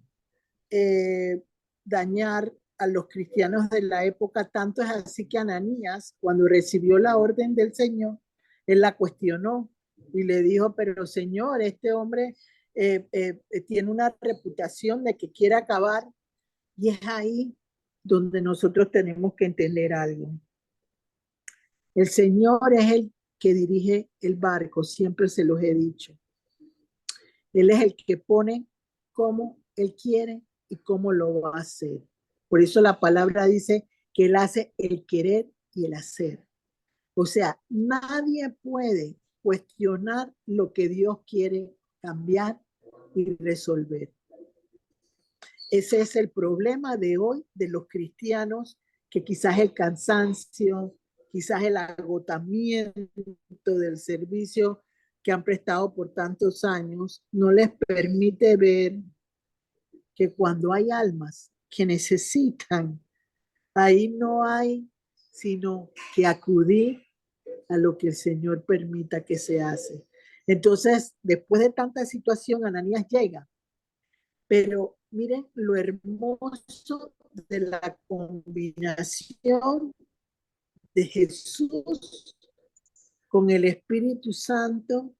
Speaker 2: eh, dañar a los cristianos de la época. Tanto es así que Ananías, cuando recibió la orden del Señor, él la cuestionó y le dijo, pero Señor, este hombre tiene una reputación de que quiere acabar. Y es ahí donde nosotros tenemos que entender algo. El Señor es el que dirige el barco, siempre se los he dicho. Él es el que pone cómo Él quiere y cómo lo va a hacer. Por eso la palabra dice que Él hace el querer y el hacer. O sea, nadie puede cuestionar lo que Dios quiere cambiar y resolver. Ese es el problema de hoy de los cristianos, que quizás el cansancio, quizás el agotamiento del servicio que han prestado por tantos años, no les permite ver que cuando hay almas que necesitan, ahí no hay sino que acudir a lo que el Señor permita que se hace. Entonces, después de tanta situación, Ananías llega. Pero miren lo hermoso de la combinación de Jesús con el Espíritu Santo,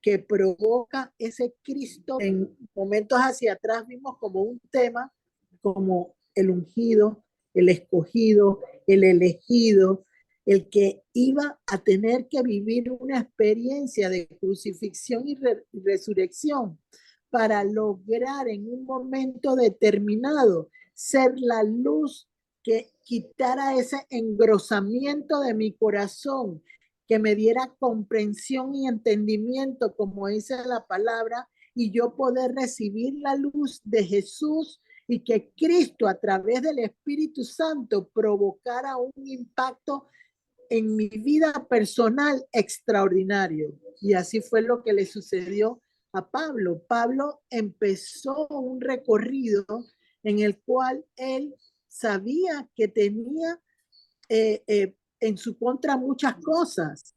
Speaker 2: que provoca ese Cristo. En momentos hacia atrás vimos como un tema, como el ungido, el escogido, el elegido, el que iba a tener que vivir una experiencia de crucifixión y resurrección para lograr en un momento determinado ser la luz que quitara ese engrosamiento de mi corazón, que me diera comprensión y entendimiento, como dice la palabra, y yo poder recibir la luz de Jesús, y que Cristo a través del Espíritu Santo provocara un impacto en mi vida personal extraordinario. Y así fue lo que le sucedió a Pablo. Pablo empezó un recorrido en el cual él sabía que tenía en su contra muchas cosas,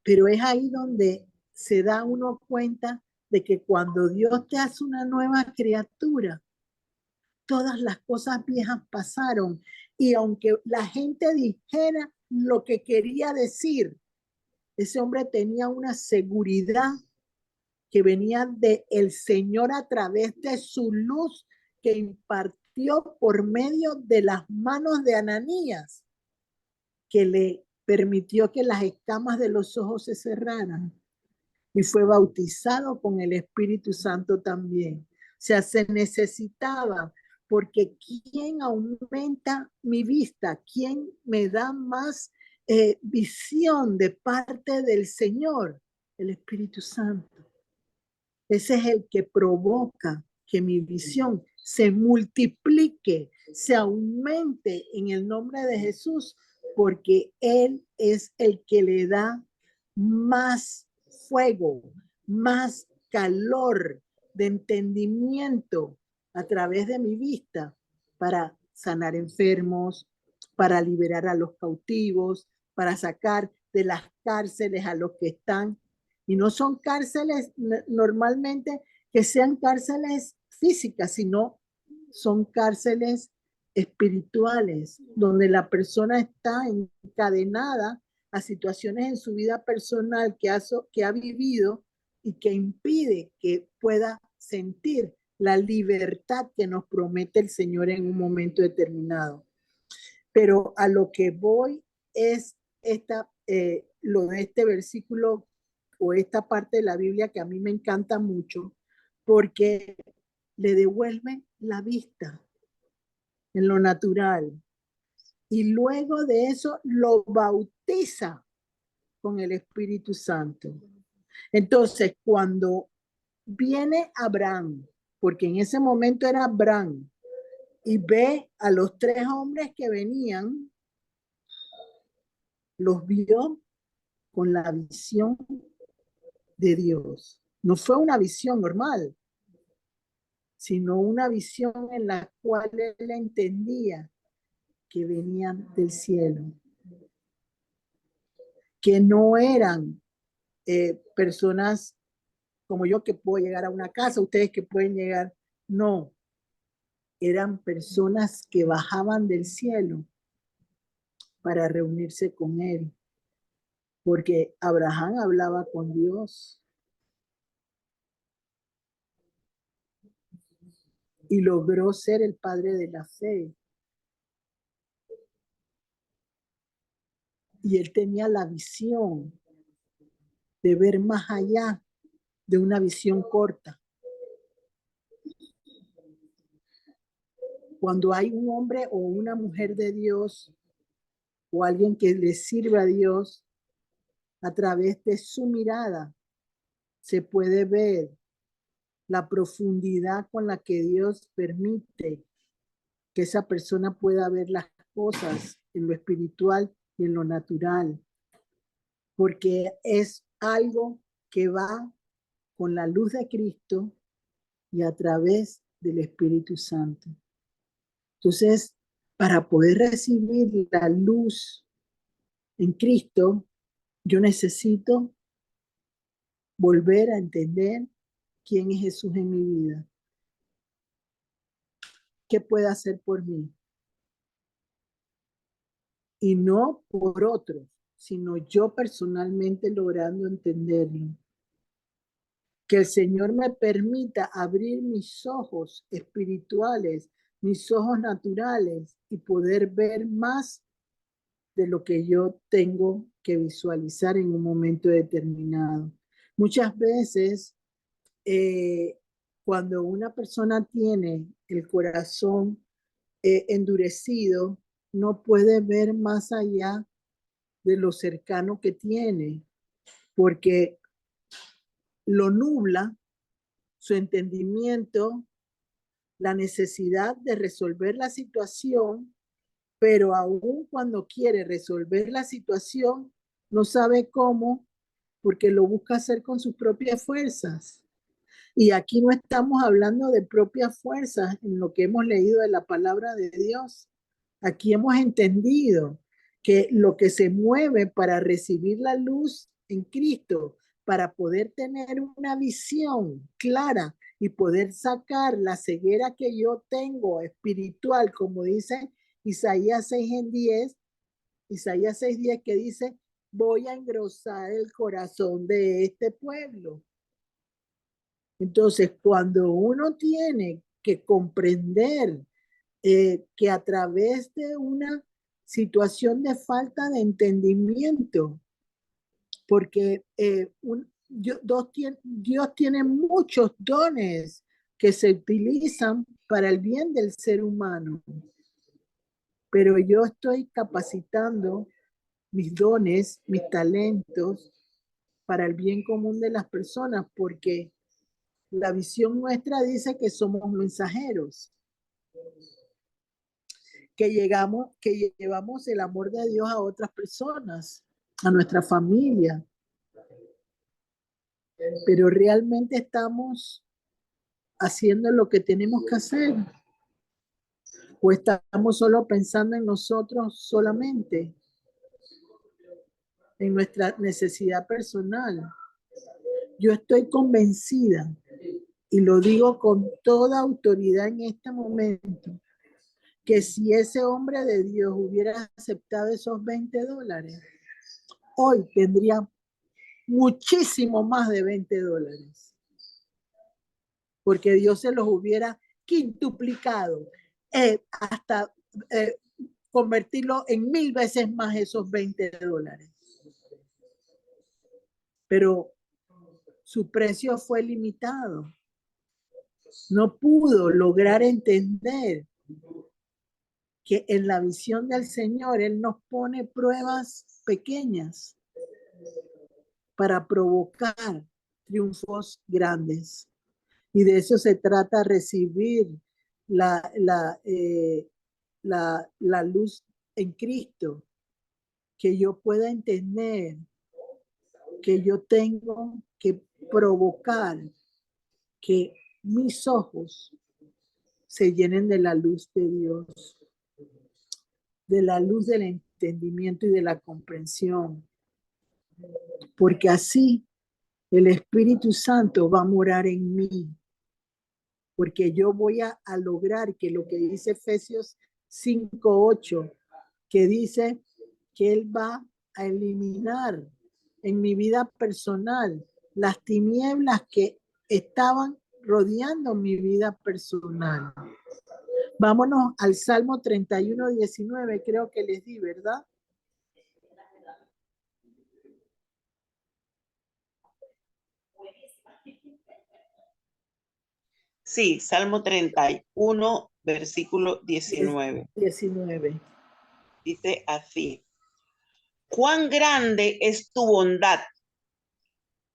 Speaker 2: pero es ahí donde se da uno cuenta de que cuando Dios te hace una nueva criatura, todas las cosas viejas pasaron, y aunque la gente dijera lo que quería decir, ese hombre tenía una seguridad que venía de el Señor a través de su luz que impartió por medio de las manos de Ananías, que le permitió que las escamas de los ojos se cerraran, y fue bautizado con el Espíritu Santo también. O sea, se necesitaba, porque ¿quién aumenta mi vista? ¿Quién me da más visión de parte del Señor? El Espíritu Santo. Ese es el que provoca que mi visión se multiplique, se aumente en el nombre de Jesús, porque Él es el que le da más fuego, más calor de entendimiento a través de mi vista, para sanar enfermos, para liberar a los cautivos, para sacar de las cárceles a los que están. Y no son cárceles normalmente que sean cárceles físicas, sino son cárceles espirituales, donde la persona está encadenada a situaciones en su vida personal que ha vivido, y que impide que pueda sentir la libertad que nos promete el Señor en un momento determinado. Pero a lo que voy es lo de este versículo o esta parte de la Biblia, que a mí me encanta mucho, porque le devuelve la vista en lo natural, y luego de eso lo bautiza con el Espíritu Santo. Entonces, cuando viene Abraham, porque en ese momento era Abraham, y ve a los tres hombres que venían, los vio con la visión de Dios. No fue una visión normal, sino una visión en la cual él entendía que venían del cielo, que no eran personas como yo que puedo llegar a una casa, ustedes que pueden llegar, no, eran personas que bajaban del cielo para reunirse con él, porque Abraham hablaba con Dios y logró ser el padre de la fe. Y él tenía la visión de ver más allá de una visión corta. Cuando hay un hombre o una mujer de Dios o alguien que le sirve a Dios, a través de su mirada se puede ver la profundidad con la que Dios permite que esa persona pueda ver las cosas en lo espiritual y en lo natural, porque es algo que va con la luz de Cristo y a través del Espíritu Santo. Entonces, para poder recibir la luz en Cristo, yo necesito volver a entender quién es Jesús en mi vida, qué puede hacer por mí, y no por otros, sino yo personalmente logrando entenderlo. Que el Señor me permita abrir mis ojos espirituales, mis ojos naturales y poder ver más de lo que yo tengo que visualizar en un momento determinado. Muchas veces, cuando una persona tiene el corazón endurecido, no puede ver más allá de lo cercano que tiene, porque lo nubla su entendimiento, la necesidad de resolver la situación, pero aún cuando quiere resolver la situación, no sabe cómo, porque lo busca hacer con sus propias fuerzas. Y aquí no estamos hablando de propias fuerzas en lo que hemos leído de la palabra de Dios. Aquí hemos entendido que lo que se mueve para recibir la luz en Cristo, para poder tener una visión clara y poder sacar la ceguera que yo tengo espiritual, como dice Isaías 6:10, Isaías 6:10, que dice, voy a engrosar el corazón de este pueblo. Entonces, cuando uno tiene que comprender que a través de una situación de falta de entendimiento, porque Dios tiene muchos dones que se utilizan para el bien del ser humano, pero yo estoy capacitando mis dones, mis talentos para el bien común de las personas, porque la visión nuestra dice que somos mensajeros, que llevamos el amor de Dios a otras personas, a nuestra familia, pero realmente estamos haciendo lo que tenemos que hacer, o estamos solo pensando en nosotros solamente, en nuestra necesidad personal. Yo estoy convencida, y lo digo con toda autoridad en este momento, que si ese hombre de Dios hubiera aceptado esos $20, hoy tendría muchísimo más de $20, porque Dios se los hubiera quintuplicado, hasta convertirlo en 1000 veces más esos $20. Pero su precio fue limitado. No pudo lograr entender que en la visión del Señor Él nos pone pruebas pequeñas para provocar triunfos grandes. Y de eso se trata, recibir la luz en Cristo, que yo pueda entender que yo tengo que provocar que mis ojos se llenen de la luz de Dios, de la luz del entendimiento y de la comprensión, porque así el Espíritu Santo va a morar en mí, porque yo voy a lograr que lo que dice Efesios 5:8, que dice que Él va a eliminar en mi vida personal las tinieblas que estaban rodeando mi vida personal. Vámonos al Salmo 31:19, creo que les di, ¿verdad?
Speaker 3: Sí, Salmo 31, versículo 19.
Speaker 2: 19.
Speaker 3: Dice así: cuán grande es tu bondad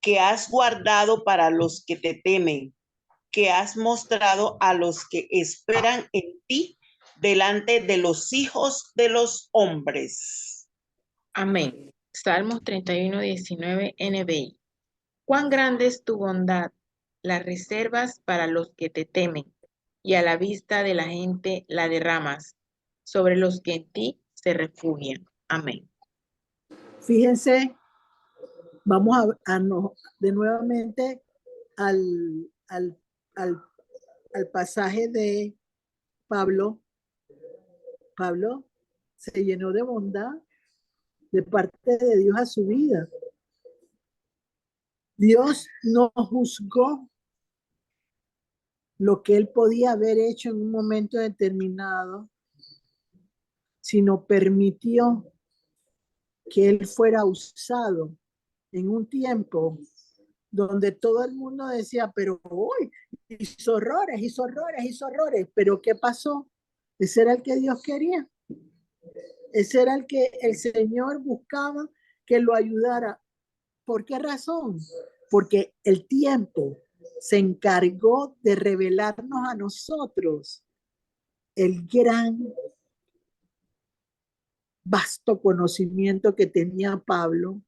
Speaker 3: que has guardado para los que te temen, que has mostrado a los que esperan en ti delante de los hijos de los hombres.
Speaker 1: Amén. Salmos 31:19 NBI. Cuán grande es tu bondad, la reservas para los que te temen, y a la vista de la gente la derramas sobre los que en ti se refugian. Amén.
Speaker 2: Fíjense, vamos de nuevamente al, al, al, al pasaje de Pablo. Pablo se llenó de bondad de parte de Dios a su vida. Dios no juzgó lo que él podía haber hecho en un momento determinado, sino permitió que él fuera usado en un tiempo donde todo el mundo decía, pero hoy hizo horrores, hizo horrores, hizo horrores. Pero ¿qué pasó? Ese era el que Dios quería. Ese era el que el Señor buscaba que lo ayudara. ¿Por qué razón? Porque el tiempo se encargó de revelarnos a nosotros el gran, vasto conocimiento que tenía Pablo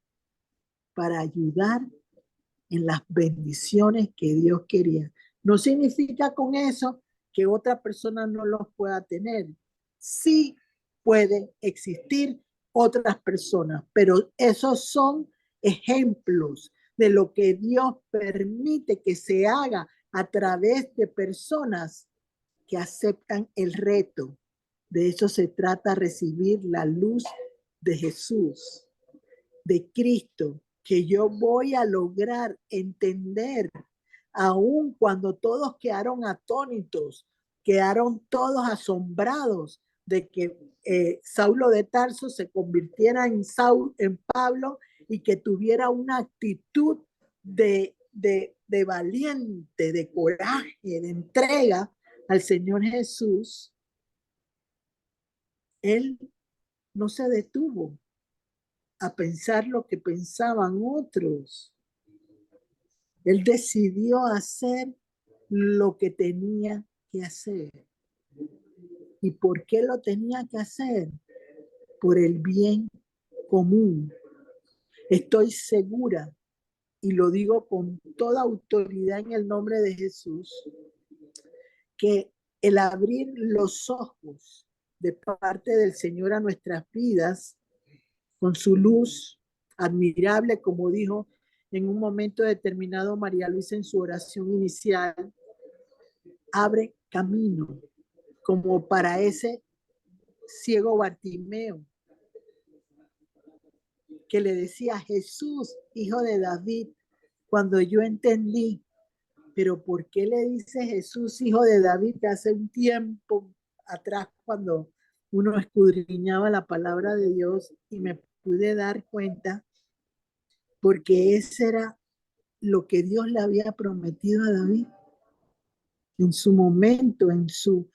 Speaker 2: para ayudar en las bendiciones que Dios quería. No significa con eso que otra persona no los pueda tener. Sí puede existir otras personas, pero esos son ejemplos de lo que Dios permite que se haga a través de personas que aceptan el reto. De eso se trata, recibir la luz de Jesús, de Cristo, que yo voy a lograr entender, aun cuando todos quedaron atónitos, quedaron todos asombrados de que Saulo de Tarso se convirtiera en Pablo y que tuviera una actitud de valiente, de coraje, de entrega al Señor Jesús. Él no se detuvo a pensar lo que pensaban otros. Él decidió hacer lo que tenía que hacer. ¿Y por qué lo tenía que hacer? Por el bien común. Estoy segura, y lo digo con toda autoridad en el nombre de Jesús, que el abrir los ojos de parte del Señor a nuestras vidas con su luz admirable, como dijo en un momento determinado María Luisa en su oración inicial, abre camino, como para ese ciego Bartimeo que le decía, Jesús, hijo de David, cuando yo entendí, pero ¿por qué le dice Jesús, hijo de David? Que hace un tiempo atrás, cuando uno escudriñaba la palabra de Dios, y me pude dar cuenta, porque ese era lo que Dios le había prometido a David en su momento, en su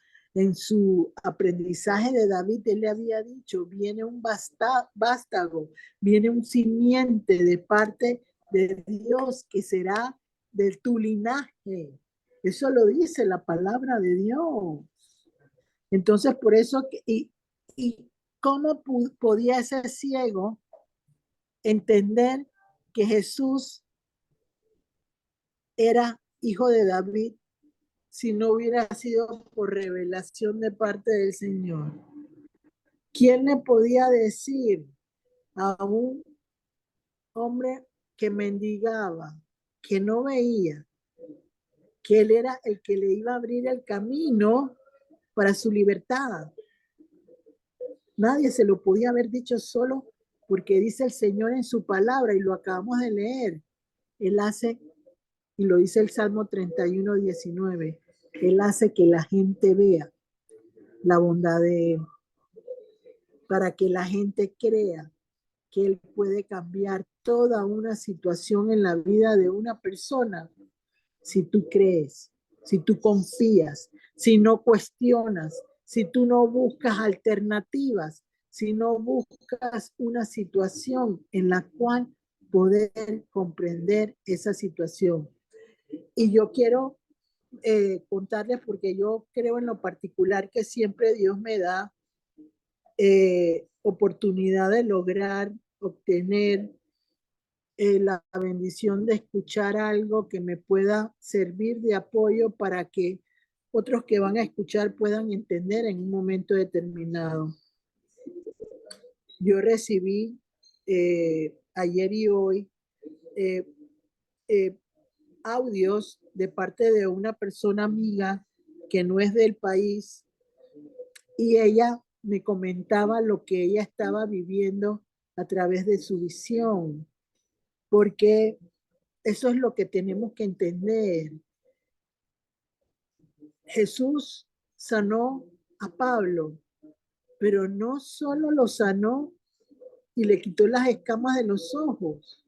Speaker 2: aprendizaje de David. Él le había dicho, viene un vástago, viene un simiente de parte de Dios que será de tu linaje. Eso lo dice la palabra de Dios. Entonces, por eso, y ¿cómo podía ese ciego entender que Jesús era hijo de David si no hubiera sido por revelación de parte del Señor? ¿Quién le podía decir a un hombre que mendigaba, que no veía, que él era el que le iba a abrir el camino para su libertad? Nadie se lo podía haber dicho, solo porque dice el Señor en su palabra, y lo acabamos de leer. Él hace, y lo dice el Salmo 31:19, Él hace que la gente vea la bondad de Él, para que la gente crea que Él puede cambiar toda una situación en la vida de una persona. Si tú crees, si tú confías, si no cuestionas, si tú no buscas alternativas, sino buscas una situación en la cual poder comprender esa situación. Y yo quiero contarles, porque yo creo en lo particular que siempre Dios me da oportunidad de lograr, obtener la bendición de escuchar algo que me pueda servir de apoyo para que otros que van a escuchar puedan entender en un momento determinado. Yo recibí ayer y hoy eh, audios de parte de una persona amiga que no es del país, y ella me comentaba lo que ella estaba viviendo a través de su visión, porque eso es lo que tenemos que entender. Jesús sanó a Pablo, pero no solo lo sanó y le quitó las escamas de los ojos,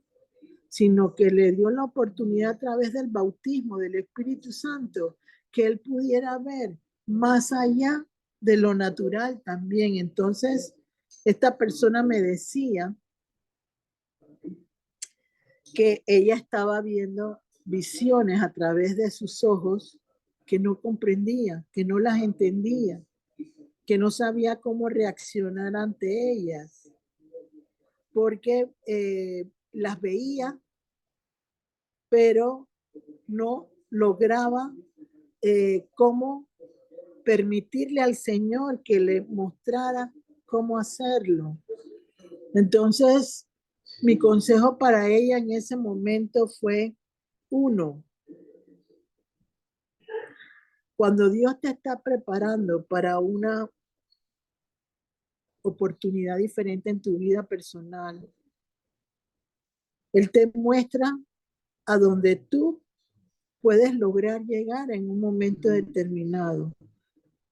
Speaker 2: sino que le dio la oportunidad a través del bautismo del Espíritu Santo que él pudiera ver más allá de lo natural también. Entonces, esta persona me decía que ella estaba viendo visiones a través de sus ojos que no comprendía, que no las entendía, que no sabía cómo reaccionar ante ellas, porque las veía, pero no lograba cómo permitirle al Señor que le mostrara cómo hacerlo. Entonces, mi consejo para ella en ese momento fue: uno, cuando Dios te está preparando para una oportunidad diferente en tu vida personal, Él te muestra a donde tú puedes lograr llegar en un momento determinado.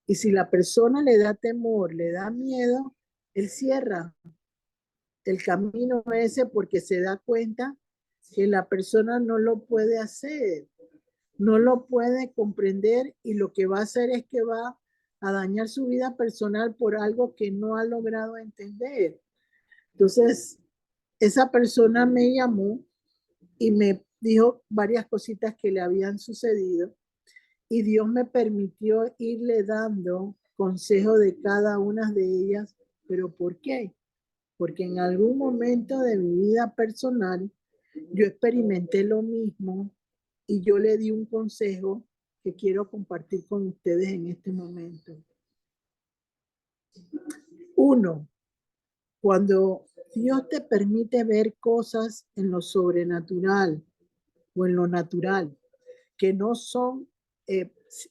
Speaker 2: Y si la persona le da temor, le da miedo, Él cierra el camino ese porque se da cuenta que la persona no lo puede hacer, no lo puede comprender, y lo que va a hacer es que va a dañar su vida personal por algo que no ha logrado entender. Entonces, esa persona me llamó y me dijo varias cositas que le habían sucedido, y Dios me permitió irle dando consejo de cada una de ellas. ¿Pero por qué? Porque en algún momento de mi vida personal yo experimenté lo mismo y yo le di un consejo que quiero compartir con ustedes en este momento. Uno, cuando Dios te permite ver cosas en lo sobrenatural o en lo natural que no son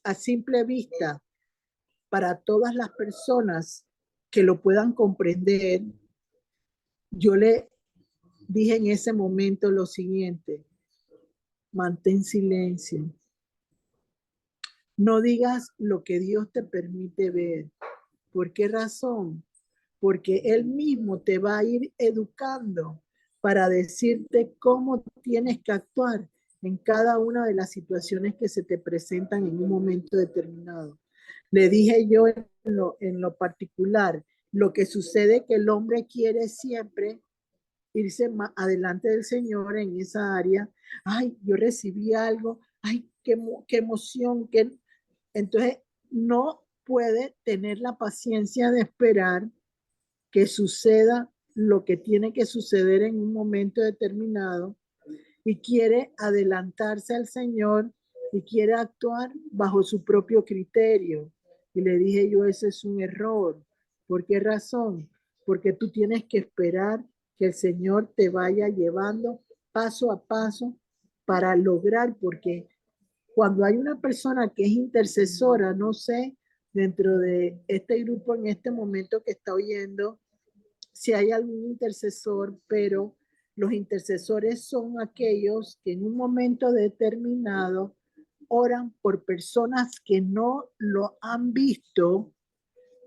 Speaker 2: a simple vista para todas las personas que lo puedan comprender, yo le dije en ese momento lo siguiente: mantén silencio. No digas lo que Dios te permite ver. ¿Por qué razón? Porque Él mismo te va a ir educando para decirte cómo tienes que actuar en cada una de las situaciones que se te presentan en un momento determinado. Le dije yo en lo particular, lo que sucede que el hombre quiere siempre irse más adelante del Señor en esa área. Ay, yo recibí algo, ay, qué emoción, entonces no puede tener la paciencia de esperar que suceda lo que tiene que suceder en un momento determinado, y quiere adelantarse al Señor y quiere actuar bajo su propio criterio. Y le dije yo, ese es un error. ¿Por qué razón? Porque tú tienes que esperar que el Señor te vaya llevando paso a paso para lograr, porque cuando hay una persona que es intercesora, no sé, dentro de este grupo en este momento que está oyendo, si hay algún intercesor, pero los intercesores son aquellos que en un momento determinado oran por personas que no lo han visto,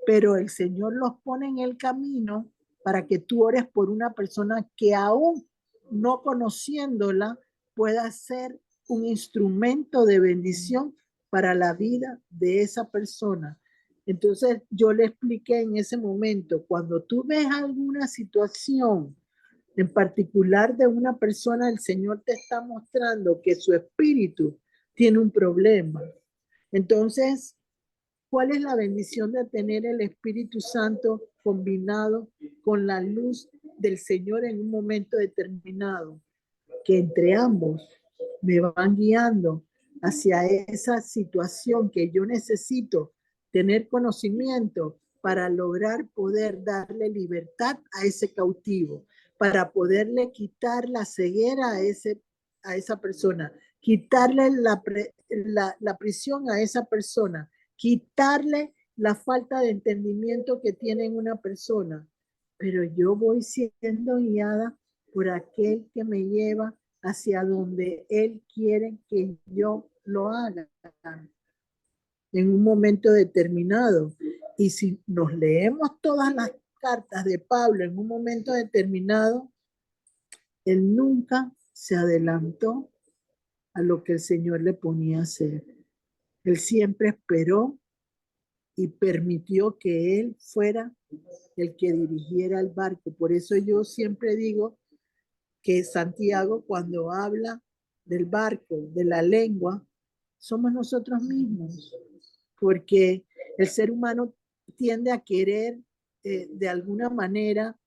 Speaker 2: pero el Señor los pone en el camino para que tú ores por una persona que aún no conociéndola pueda ser un instrumento de bendición para la vida de esa persona. Entonces yo le expliqué en ese momento, cuando tú ves alguna situación en particular de una persona, el Señor te está mostrando que su espíritu tiene un problema. Entonces, ¿cuál es la bendición de tener el Espíritu Santo combinado con la luz del Señor en un momento determinado? Que entre ambos me van guiando hacia esa situación que yo necesito tener conocimiento para lograr poder darle libertad a ese cautivo, para poderle quitar la ceguera a esa persona, quitarle la prisión a esa persona, quitarle la falta de entendimiento que tiene en una persona. Pero yo voy siendo guiada por aquel que me lleva hacia donde Él quiere que yo lo haga en un momento determinado. Y si nos leemos todas las cartas de Pablo en un momento determinado, él nunca se adelantó a lo que el Señor le ponía a hacer. Él siempre esperó y permitió que Él fuera el que dirigiera el barco. Por eso yo siempre digo que Santiago, cuando habla del barco, de la lengua, somos nosotros mismos, porque el ser humano tiende a querer de alguna manera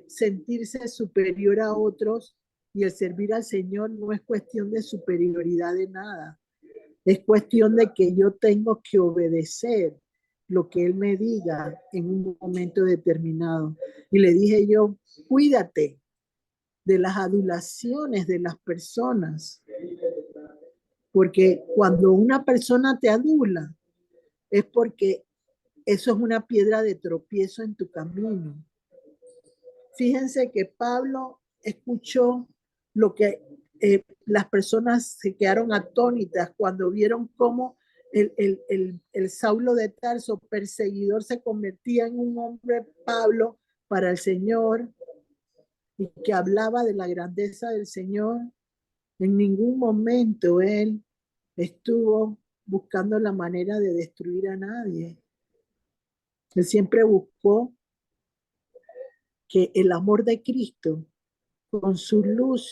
Speaker 2: sentirse superior a otros, y el servir al Señor no es cuestión de superioridad de nada, es cuestión de que yo tengo que obedecer lo que Él me diga en un momento determinado. Y le dije yo, cuídate de las adulaciones de las personas, porque cuando una persona te adula es porque eso es una piedra de tropiezo en tu camino. Fíjense que Pablo escuchó lo que las personas se quedaron atónitas cuando vieron cómo el Saulo de Tarso, perseguidor, se convertía en un hombre Pablo para el Señor, y que hablaba de la grandeza del Señor. En ningún momento él estuvo buscando la manera de destruir a nadie. Él siempre buscó que el amor de Cristo con su luz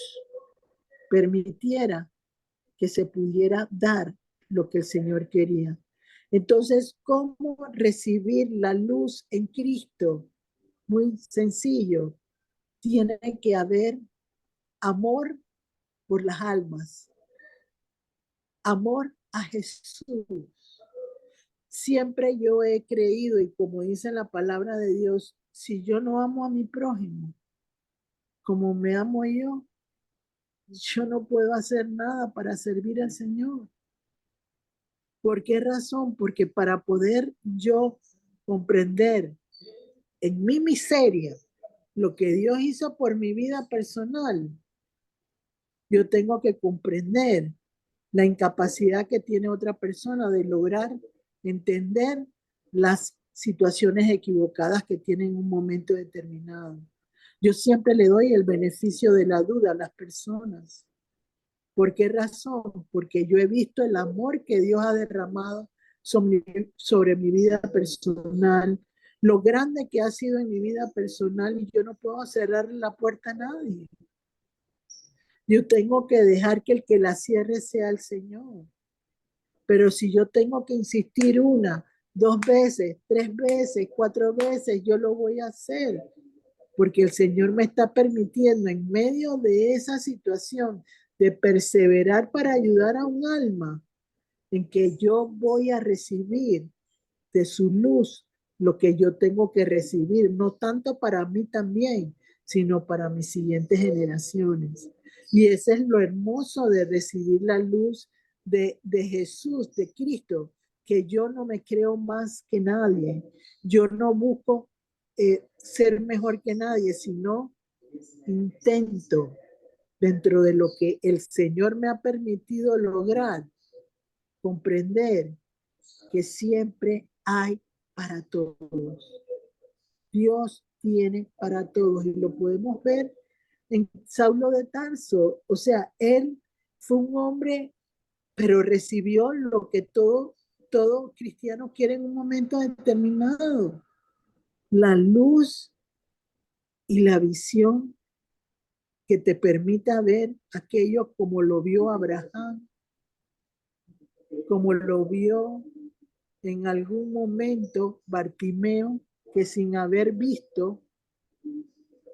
Speaker 2: permitiera que se pudiera dar lo que el Señor quería. Entonces, ¿cómo recibir la luz en Cristo? Muy sencillo. Tiene que haber amor por las almas, amor a Jesús. Siempre yo he creído, y como dice la palabra de Dios, si yo no amo a mi prójimo como me amo yo no puedo hacer nada para servir al Señor. ¿Por qué razón? Porque para poder yo comprender en mi miseria lo que Dios hizo por mi vida personal, yo tengo que comprender la incapacidad que tiene otra persona de lograr entender las situaciones equivocadas que tiene en un momento determinado. Yo siempre le doy el beneficio de la duda a las personas. ¿Por qué razón? Porque yo he visto el amor que Dios ha derramado sobre mi vida personal, lo grande que ha sido en mi vida personal, y yo no puedo cerrar la puerta a nadie. Yo tengo que dejar que el que la cierre sea el Señor. Pero si yo tengo que insistir 1, 2 veces, 3 veces, 4 veces, yo lo voy a hacer, porque el Señor me está permitiendo en medio de esa situación de perseverar para ayudar a un alma, en que yo voy a recibir de su luz lo que yo tengo que recibir, no tanto para mí también, sino para mis siguientes generaciones. Y ese es lo hermoso de recibir la luz de Jesús, de Cristo, que yo no me creo más que nadie. Yo no busco ser mejor que nadie, sino intento, dentro de lo que el Señor me ha permitido lograr, comprender que siempre hay para todos. Dios tiene para todos, y lo podemos ver en Saulo de Tarso. O sea, él fue un hombre, pero recibió lo que todos todo cristiano quiere en un momento determinado. La luz y la visión que te permita ver aquello como lo vio Abraham, como lo vio en algún momento Bartimeo, que sin haber visto,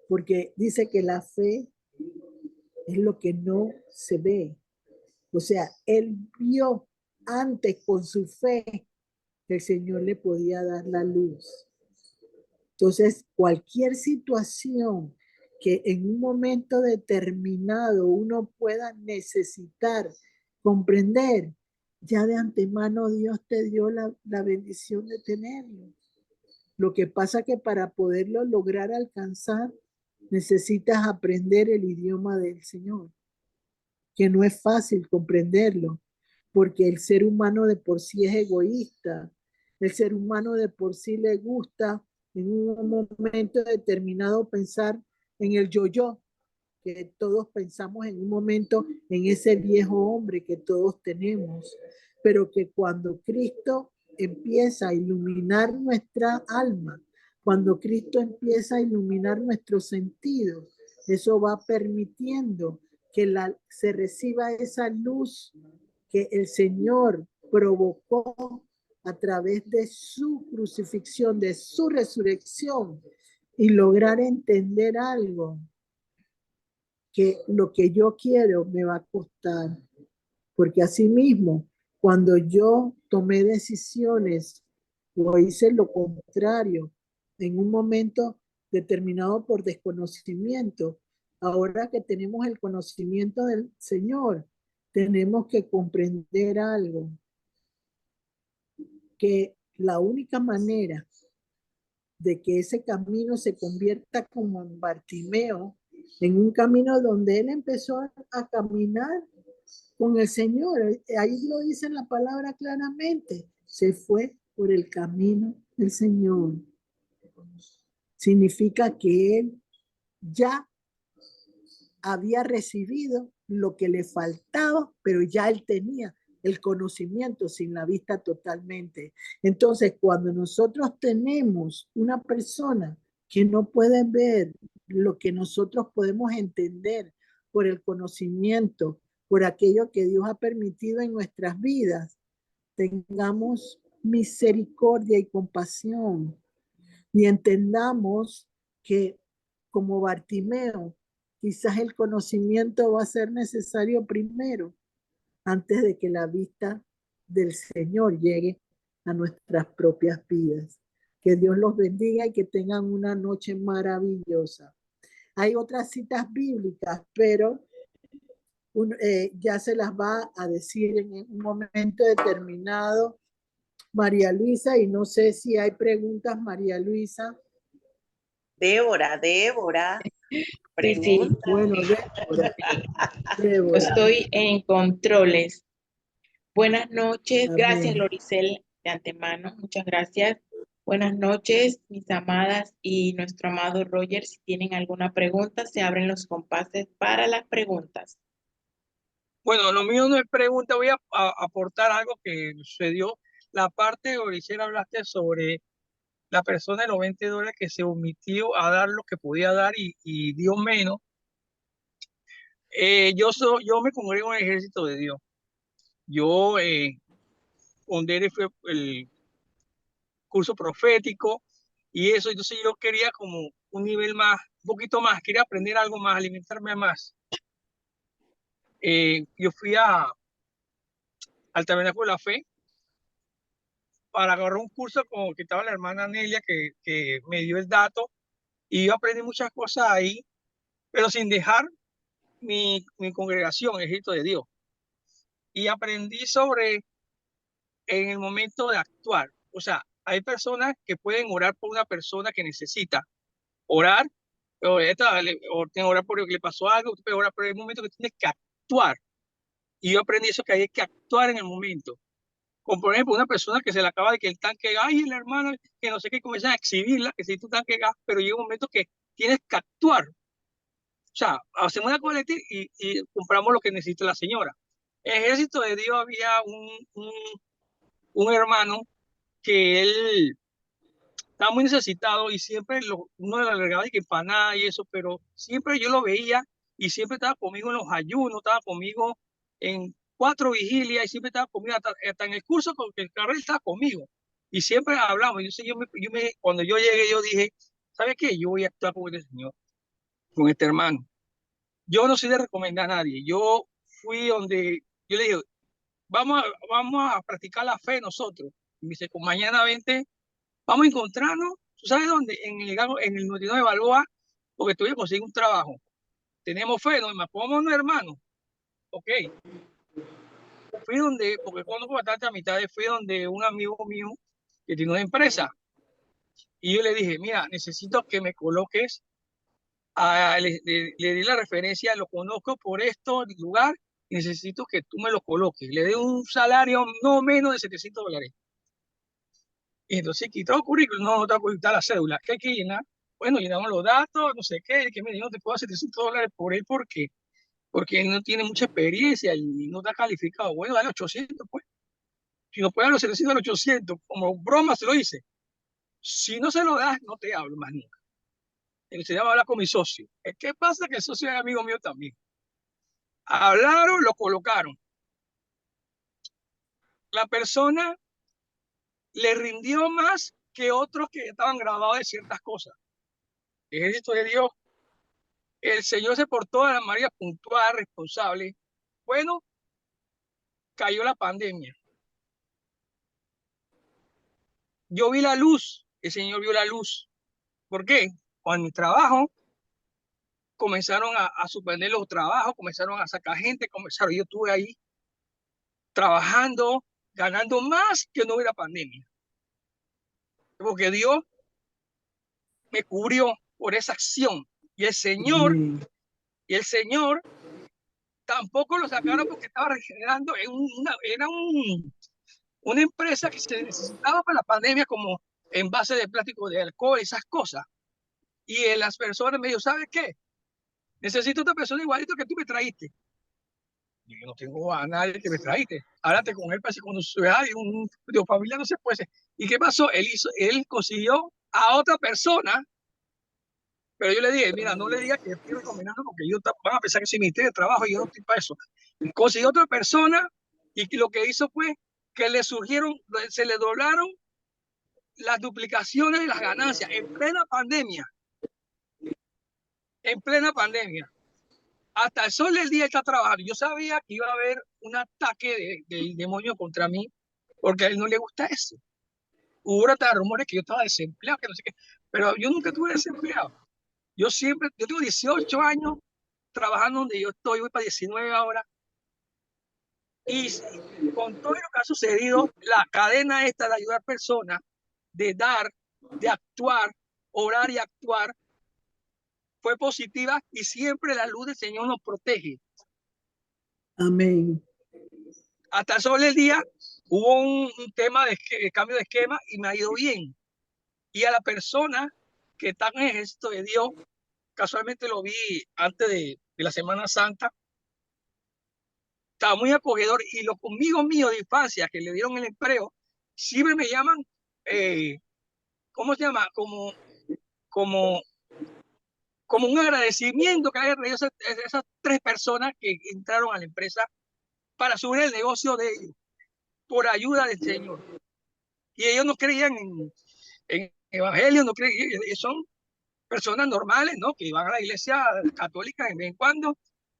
Speaker 2: porque dice que la fe es lo que no se ve. O sea, él vio antes con su fe que el Señor le podía dar la luz. Entonces, cualquier situación que en un momento determinado uno pueda necesitar comprender, ya de antemano Dios te dio la bendición de tenerlo. Lo que pasa que para poderlo lograr alcanzar, necesitas aprender el idioma del Señor, que no es fácil comprenderlo, porque el ser humano de por sí es egoísta. El ser humano de por sí le gusta en un momento determinado pensar en el yo-yo, que todos pensamos en un momento en ese viejo hombre que todos tenemos, pero que cuando Cristo empieza a iluminar nuestra alma, cuando Cristo empieza a iluminar nuestros sentidos, eso va permitiendo que se reciba esa luz que el Señor provocó a través de su crucifixión, de su resurrección, y lograr entender algo, que lo que yo quiero me va a costar, porque así mismo, cuando yo tomé decisiones o hice lo contrario en un momento determinado por desconocimiento, ahora que tenemos el conocimiento del Señor, tenemos que comprender algo, que la única manera de que ese camino se convierta como en Bartimeo, en un camino donde él empezó a caminar con el Señor. Ahí lo dice la palabra claramente. Se fue por el camino del Señor. Significa que él ya había recibido lo que le faltaba, pero ya él tenía el conocimiento sin la vista totalmente. Entonces, cuando nosotros tenemos una persona que no puede ver lo que nosotros podemos entender por el conocimiento, por aquello que Dios ha permitido en nuestras vidas, tengamos misericordia y compasión y entendamos que como Bartimeo, quizás el conocimiento va a ser necesario primero antes de que la vista del Señor llegue a nuestras propias vidas. Que Dios los bendiga y que tengan una noche maravillosa. Hay otras citas bíblicas, pero ya se las va a decir en un momento determinado María Luisa, y no sé si hay preguntas, María Luisa.
Speaker 3: Débora,
Speaker 1: Sí, sí,
Speaker 3: pregunta.
Speaker 2: Bueno, Débora.
Speaker 1: estoy en controles. Buenas noches, gracias
Speaker 2: Amén.
Speaker 1: Loricel de antemano, muchas gracias. Buenas noches, mis amadas y nuestro amado Roger. Si tienen alguna pregunta, se abren los compases para las preguntas.
Speaker 5: Bueno, lo mío no es pregunta, voy a aportar algo que sucedió. La parte de Oricel hablaste sobre la persona de los $20 que se omitió a dar lo que podía dar y dio menos. Yo me congrego en el ejército de Dios. Yo ponderé fue el curso profético y eso, entonces yo quería como un nivel más, un poquito más, quería aprender algo más, alimentarme más. Yo fui al Tabernáculo de la Fe para agarrar un curso como que estaba la hermana Nelia que me dio el dato y yo aprendí muchas cosas ahí, pero sin dejar mi congregación, Ejército de Dios. Y aprendí sobre en el momento de actuar. O sea, hay personas que pueden orar por una persona que necesita orar, o orar por lo que le pasó algo, pero orar por el momento que tienes que actuar. Y yo aprendí eso, que hay que actuar en el momento. Como por ejemplo, una persona que se le acaba de que el tanque gas, y la hermana que no sé qué, comienzan a exhibirla, que si tu tanque gas, pero llega un momento que tienes que actuar. O sea, hacemos una colecta y compramos lo que necesita la señora. En el Ejército de Dios había un hermano que él estaba muy necesitado y siempre uno le regalaba y que empanada y eso, pero siempre yo lo veía y siempre estaba conmigo en los ayunos, estaba conmigo en 4 vigilias y siempre estaba conmigo, hasta en el curso con el carril estaba conmigo. Y siempre hablamos. Cuando yo llegué, yo dije, ¿sabe qué? Yo voy a actuar con este señor, con este hermano. Yo no soy de recomendar a nadie. Yo fui donde, yo le dije, vamos a practicar la fe nosotros. Y me dice, con mañana 20 vamos a encontrarnos, ¿tú sabes dónde? En el 99 de Balboa, porque tuve que conseguir un trabajo. Tenemos fe, ¿no? Somos hermanos. Ok. Fui donde, porque conozco bastante amistades, fui donde un amigo mío que tiene una empresa. Y yo le dije, mira, necesito que me coloques, le di la referencia, lo conozco por esto, lugar, y necesito que tú me lo coloques. Le di un salario no menos de $700. Y entonces quitó el currículum, no te voy a quitar la cédula, ¿qué hay que llenar? Bueno, llenamos los datos, no sé qué, que me dijo, no te puedo hacer $700 por él, ¿por qué? Porque él no tiene mucha experiencia y no está calificado. Bueno, dale 800, pues. Si no puede dar los 700, 800, como broma se lo hice. Si no se lo das, no te hablo más nunca. Se llama hablar con mi socio. ¿Qué pasa? Que el socio es amigo mío también. Hablaron, lo colocaron. La persona le rindió más que otros que estaban grabados de ciertas cosas. Ejército de Dios, el Señor se portó de la manera puntual, responsable. Bueno, cayó la pandemia. Yo vi la luz, el Señor vio la luz. ¿Por qué? Cuando mi trabajo comenzaron a suspender los trabajos, comenzaron a sacar gente, yo estuve ahí trabajando, ganando más que no hubiera pandemia. Porque Dios me cubrió por esa acción. Y el Señor,
Speaker 2: Amén.
Speaker 5: y el Señor tampoco lo sacaron porque estaba regenerando en una empresa que se necesitaba para la pandemia como envase de plástico de alcohol, esas cosas. Y las personas me dijo, ¿sabes qué? Necesito otra persona igualito que tú me traíste. Y yo no tengo a nadie que me traíste. Háblate con él para que cuando se vea un de familia no se puede. ¿Y qué pasó? Él consiguió a otra persona, pero yo le dije, mira, no le digas que estoy recomendando porque van a pensar que soy ministerio de trabajo y yo no estoy para eso. Consiguió otra persona y lo que hizo fue que le surgieron, se le doblaron las duplicaciones de las ganancias en plena pandemia. En plena pandemia. Hasta el sol del día está trabajando. Yo sabía que iba a haber un ataque del demonio contra mí porque a él no le gusta eso. Hubo hasta rumores que yo estaba desempleado, que no sé qué, pero yo nunca estuve desempleado. Yo tengo 18 años trabajando donde yo estoy, voy para 19 ahora. Y con todo lo que ha sucedido, la cadena esta de ayudar personas, de dar, de actuar, orar y actuar, fue positiva y siempre la luz del Señor nos protege.
Speaker 2: Amén.
Speaker 5: Hasta el sol del día hubo un tema de cambio de esquema y me ha ido bien. Y a la persona que está en el ejército de Dios, casualmente lo vi antes de la Semana Santa, estaba muy acogedor y los amigos míos de infancia que le dieron el empleo, siempre me llaman, ¿cómo se llama? Como, como un agradecimiento que haya traído esas 3 personas que entraron a la empresa para subir el negocio de ellos, por ayuda del Señor. Y ellos no creían en evangelio, no creían, son personas normales, ¿no? Que van a la iglesia católica de vez en cuando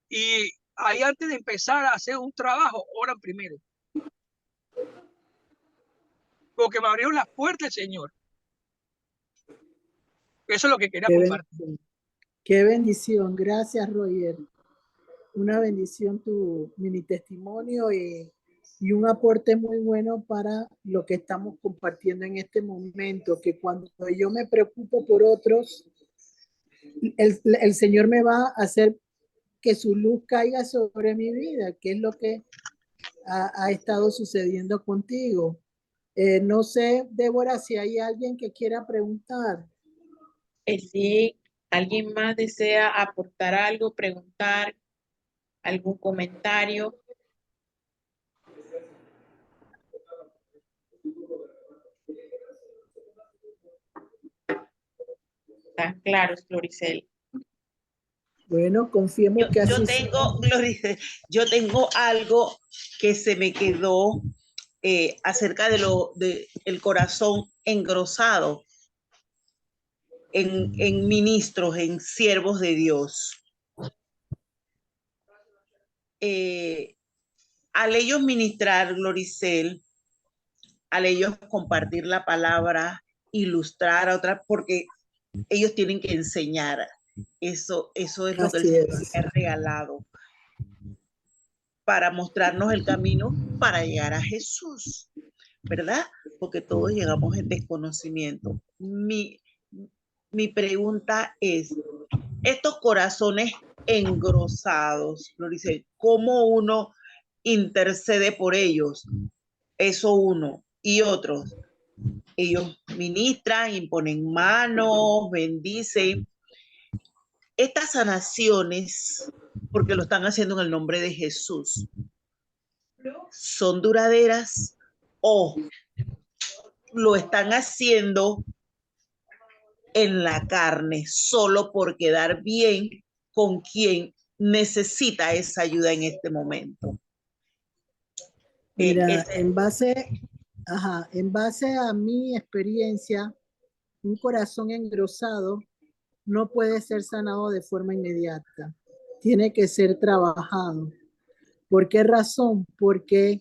Speaker 5: y ahí antes de empezar a hacer un trabajo, oran primero. Porque me abrieron las puertas el Señor. Eso es lo que quería
Speaker 2: Qué
Speaker 5: compartir.
Speaker 2: bendición. Qué bendición. Gracias, Roger. Una bendición tu mini testimonio y un aporte muy bueno para lo que estamos compartiendo en este momento, que cuando yo me preocupo por otros, el Señor me va a hacer que su luz caiga sobre mi vida, que es lo que ha estado sucediendo contigo. No sé, Débora, si hay alguien que quiera preguntar.
Speaker 1: Si alguien más desea aportar algo, preguntar, algún comentario. está claro, Floricel.
Speaker 2: Bueno, confiemos que
Speaker 3: Yo
Speaker 2: así
Speaker 3: tengo,
Speaker 2: sea.
Speaker 3: Gloria, yo tengo algo que se me quedó acerca de el corazón engrosado en ministros, en siervos de Dios. Al ellos ministrar, Gloricel, al ellos compartir la palabra, ilustrar a otras, porque ellos tienen que enseñar. Eso es lo que el
Speaker 2: Así
Speaker 3: Señor
Speaker 2: es.
Speaker 3: ha regalado para mostrarnos el camino para llegar a Jesús, ¿verdad? Porque todos llegamos en desconocimiento. Mi pregunta es, estos corazones engrosados, Floricel, ¿cómo uno intercede por ellos? Eso uno. Y otros, ellos ministran, imponen manos, bendicen. Estas sanaciones, porque lo están haciendo en el nombre de Jesús, ¿son duraderas o lo están haciendo en la carne solo por quedar bien con quien necesita esa ayuda en este momento?
Speaker 2: Mira,
Speaker 3: Ese,
Speaker 2: en base a mi experiencia, un corazón engrosado no puede ser sanado de forma inmediata. Tiene que ser trabajado. ¿Por qué razón? Porque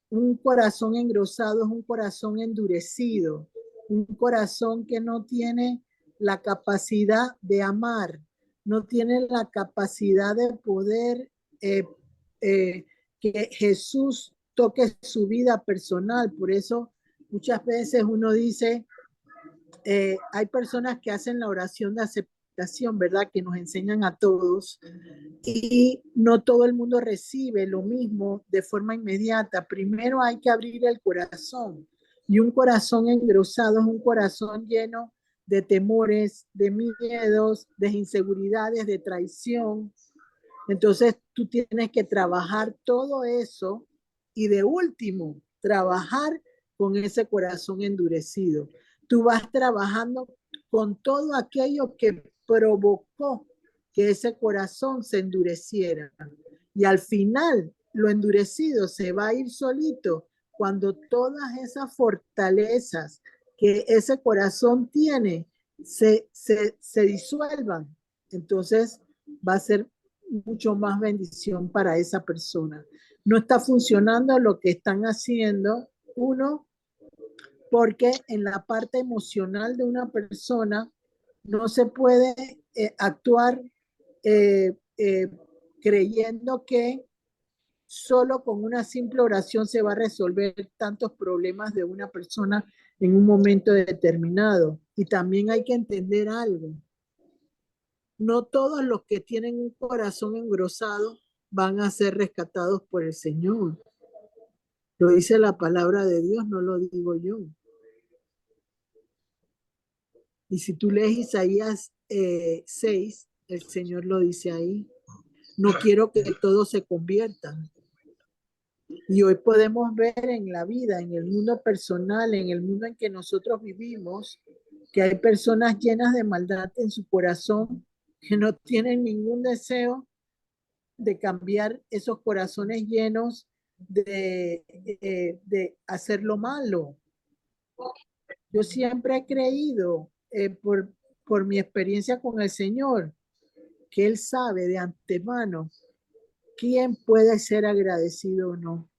Speaker 2: un corazón engrosado es un corazón endurecido, un corazón que no tiene la capacidad de amar, no tiene la capacidad de poder que Jesús toque su vida personal. Por eso muchas veces uno dice, hay personas que hacen la oración de aceptación, ¿verdad? Que nos enseñan a todos y no todo el mundo recibe lo mismo de forma inmediata. Primero hay que abrir el corazón y un corazón engrosado es un corazón lleno de temores, de miedos, de inseguridades, de traición. Entonces tú tienes que trabajar todo eso y de último, trabajar con ese corazón endurecido. Tú vas trabajando con todo aquello que provocó que ese corazón se endureciera. Y al final, lo endurecido se va a ir solito cuando todas esas fortalezas que ese corazón tiene se disuelvan. Entonces va a ser mucho más bendición para esa persona. No está funcionando lo que están haciendo, uno, porque en la parte emocional de una persona no se puede actuar eh, eh, creyendo que solo con una simple oración se va a resolver tantos problemas de una persona en un momento determinado. Y también hay que entender algo. No todos los que tienen un corazón engrosado van a ser rescatados por el Señor. Lo dice la palabra de Dios, no lo digo yo. Y si tú lees Isaías 6, el Señor lo dice ahí. No quiero que todos se conviertan. Y hoy podemos ver en la vida, en el mundo personal, en el mundo en que nosotros vivimos, que hay personas llenas de maldad en su corazón que no tienen ningún deseo de cambiar esos corazones llenos de hacer lo malo. Yo siempre he creído, por mi experiencia con el Señor, que Él sabe de antemano quién puede ser agradecido o no.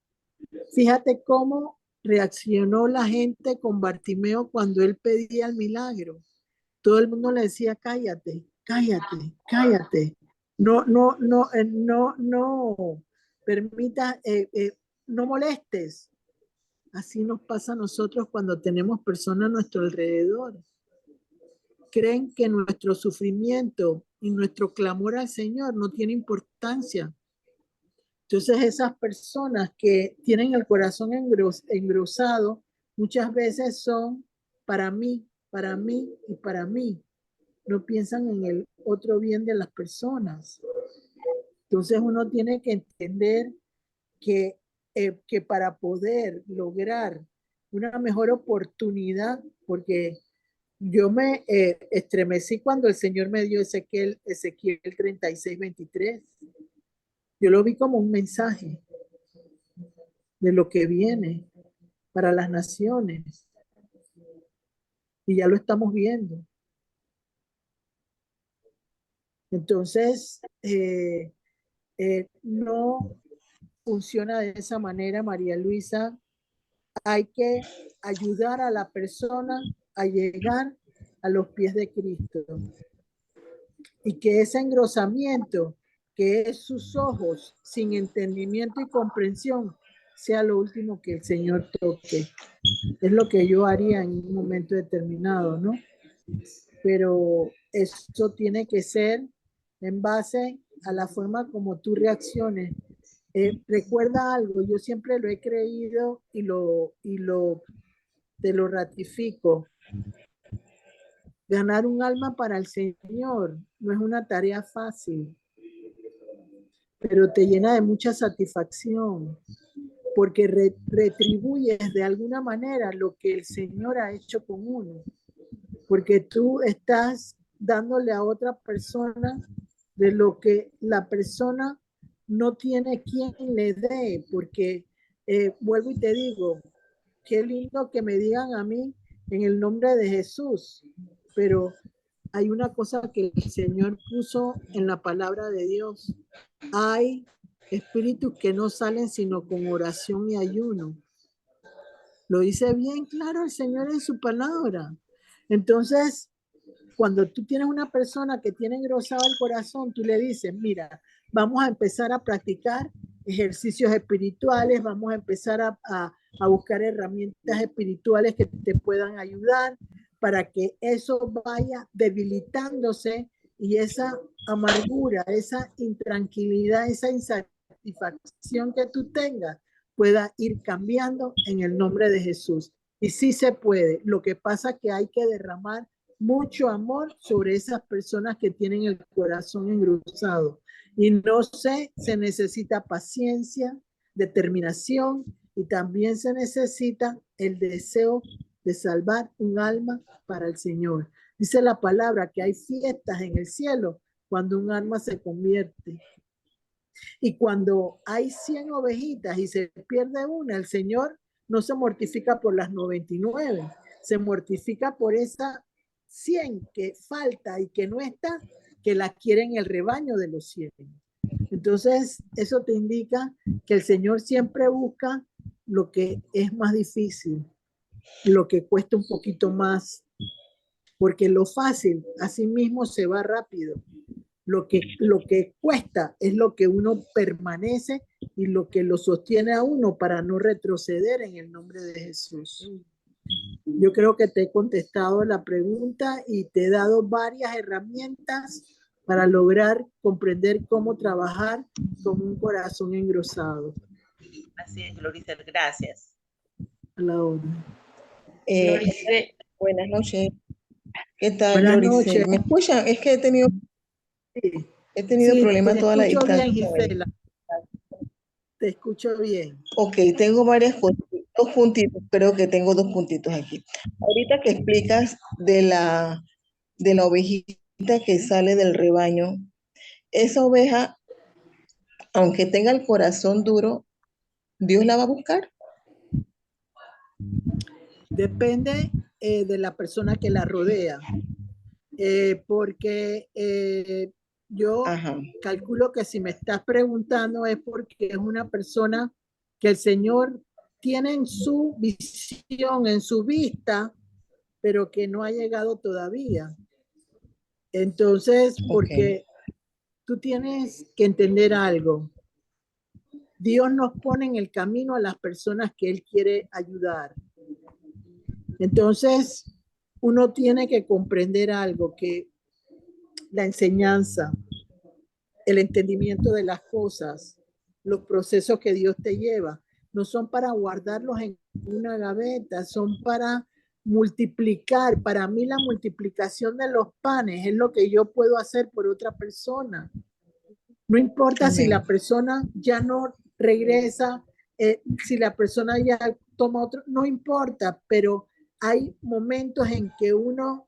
Speaker 2: Fíjate cómo reaccionó la gente con Bartimeo cuando él pedía el milagro. Todo el mundo le decía, cállate, cállate, cállate. No, no, no, no permita, no molestes. Así nos pasa a nosotros cuando tenemos personas a nuestro alrededor. Creen que nuestro sufrimiento y nuestro clamor al Señor no tiene importancia. Entonces esas personas que tienen el corazón engrosado muchas veces son para mí, para mí y para mí. No piensan en el otro bien de las personas. Entonces uno tiene que entender que para poder lograr una mejor oportunidad, porque Yo me estremecí cuando el Señor me dio Ezequiel 36:23. Yo lo vi como un mensaje de lo que viene para las naciones. Y ya lo estamos viendo. Entonces, no funciona de esa manera, María Luisa. Hay que ayudar a la persona a llegar a los pies de Cristo. Y que ese engrosamiento, que es sus ojos sin entendimiento y comprensión, sea lo último que el Señor toque. Es lo que yo haría en un momento determinado, ¿no? Pero eso tiene que ser en base a la forma como tú reacciones. Recuerda algo, yo siempre lo he creído y te lo ratifico. Ganar un alma para el Señor no es una tarea fácil, pero te llena de mucha satisfacción, porque retribuyes de alguna manera lo que el Señor ha hecho con uno, porque tú estás dándole a otra persona de lo que la persona no tiene quien le dé, porque vuelvo y te digo, qué lindo que me digan a mí en el nombre de Jesús, pero hay una cosa que el Señor puso en la palabra de Dios. Hay espíritus que no salen sino con oración y ayuno. Lo dice bien claro el Señor en su palabra. Entonces, cuando tú tienes una persona que tiene engrosado el corazón, tú le dices, mira, vamos a empezar a practicar ejercicios espirituales, vamos a empezar a buscar herramientas espirituales que te puedan ayudar para que eso vaya debilitándose y esa amargura, esa intranquilidad, esa insatisfacción que tú tengas pueda ir cambiando en el nombre de Jesús. Y sí se puede. Lo que pasa es que hay que derramar mucho amor sobre esas personas que tienen el corazón engrosado. Y no sé, se necesita paciencia, determinación y también se necesita el deseo de salvar un alma para el Señor. Dice la palabra que hay fiestas en el cielo cuando un alma se convierte. Y cuando hay 100 ovejitas y se pierde una, el Señor no se mortifica por las 99, se mortifica por esa 100 que falta y que no está, que la quiere en el rebaño de los 100. Entonces, eso te indica que el Señor siempre busca lo que es más difícil, lo que cuesta un poquito más, porque lo fácil, así mismo se va rápido. Lo que cuesta es lo que uno permanece y lo que lo sostiene a uno para no retroceder en el nombre de Jesús. Yo creo que te he contestado la pregunta y te he dado varias herramientas para lograr comprender cómo trabajar con un corazón engrosado.
Speaker 3: Así es, Gloricel, gracias.
Speaker 2: A la orden.
Speaker 6: Buenas noches. ¿Qué tal,
Speaker 2: Buenas
Speaker 6: Gloricel?
Speaker 2: noches.
Speaker 6: ¿Me escuchan? Es que he tenido
Speaker 2: Sí,
Speaker 6: problemas
Speaker 2: te
Speaker 6: toda la
Speaker 2: escucho bien,
Speaker 6: distancia.
Speaker 2: Gisela. Te escucho bien.
Speaker 6: Ok, tengo varias cosas, dos puntitos, creo que tengo dos puntitos aquí. Ahorita que explicas de la ovejita que sale del rebaño, esa oveja, aunque tenga el corazón duro, ¿Dios la va a buscar?
Speaker 2: Depende de la persona que la rodea, porque yo
Speaker 6: Ajá.
Speaker 2: calculo que si me estás preguntando es porque es una persona que el Señor tiene en su visión, en su vista, pero que no ha llegado todavía. Entonces, porque tú tienes que entender algo. Dios nos pone en el camino a las personas que Él quiere ayudar. Entonces, uno tiene que comprender algo, que la enseñanza, el entendimiento de las cosas, los procesos que Dios te lleva, no son para guardarlos en una gaveta, son para multiplicar. Para mí la multiplicación de los panes es lo que yo puedo hacer por otra persona. No importa Amén. Si la persona ya no regresa, si la persona ya toma otro, no importa, pero hay momentos en que uno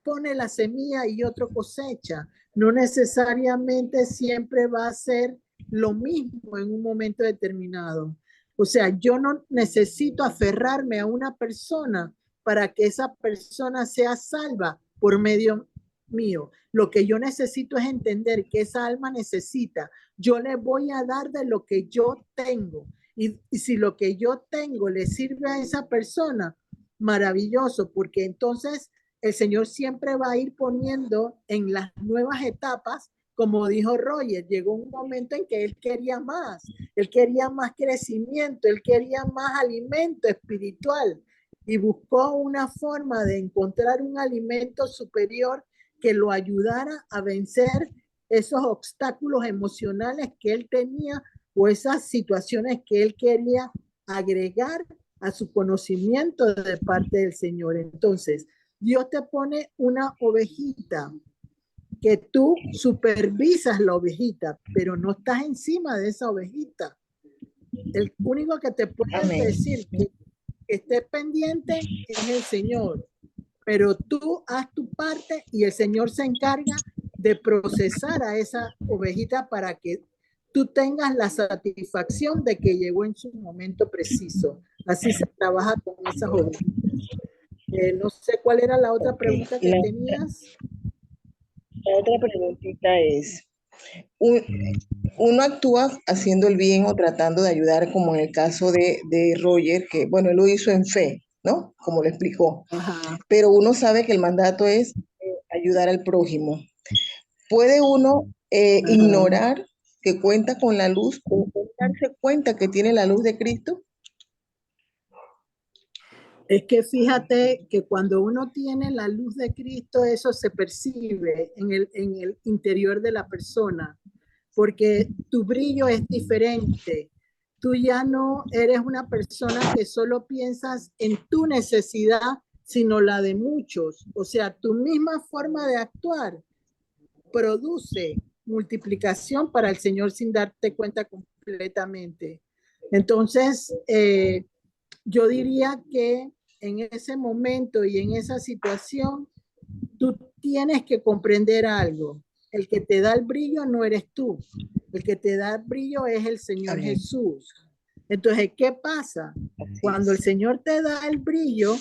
Speaker 2: pone la semilla y otro cosecha. No necesariamente siempre va a ser lo mismo en un momento determinado. O sea, yo no necesito aferrarme a una persona para que esa persona sea salva por medio mío. Lo que yo necesito es entender que esa alma necesita. Yo le voy a dar de lo que yo tengo. Y si lo que yo tengo le sirve a esa persona, maravilloso, porque entonces el Señor siempre va a ir poniendo en las nuevas etapas, como dijo Roger, llegó un momento en que él quería más crecimiento, él quería más alimento espiritual y buscó una forma de encontrar un alimento superior que lo ayudara a vencer esos obstáculos emocionales que él tenía o esas situaciones que él quería agregar a su conocimiento de parte del Señor. Entonces, Dios te pone una ovejita que tú supervisas la ovejita, pero no estás encima de esa ovejita. El único que te puede decir que estés pendiente es el Señor, pero tú haz tu parte y el Señor se encarga de procesar a esa ovejita para que tú tengas la satisfacción de que llegó en su momento preciso. Así se trabaja con esas ovejitas. No sé cuál era la otra pregunta que tenías.
Speaker 6: La otra preguntita es, uno actúa haciendo el bien o tratando de ayudar, como en el caso de Roger, que bueno, él lo hizo en fe, ¿no? Como lo explicó.
Speaker 2: Ajá.
Speaker 6: Pero uno sabe que el mandato es ayudar al prójimo. ¿Puede uno ignorar que cuenta con la luz o darse cuenta que tiene la luz de Cristo?
Speaker 2: Es que fíjate que cuando uno tiene la luz de Cristo, eso se percibe en el interior de la persona, porque tu brillo es diferente. Tú ya no eres una persona que solo piensas en tu necesidad, sino la de muchos. O sea, tu misma forma de actuar produce multiplicación para el Señor sin darte cuenta completamente. Entonces, yo diría que en ese momento y en esa situación, tú tienes que comprender algo. El que te da el brillo no eres tú. El que te da el brillo es el Señor
Speaker 6: Amén.
Speaker 2: Jesús. Entonces, ¿qué pasa? Cuando el Señor te da el brillo,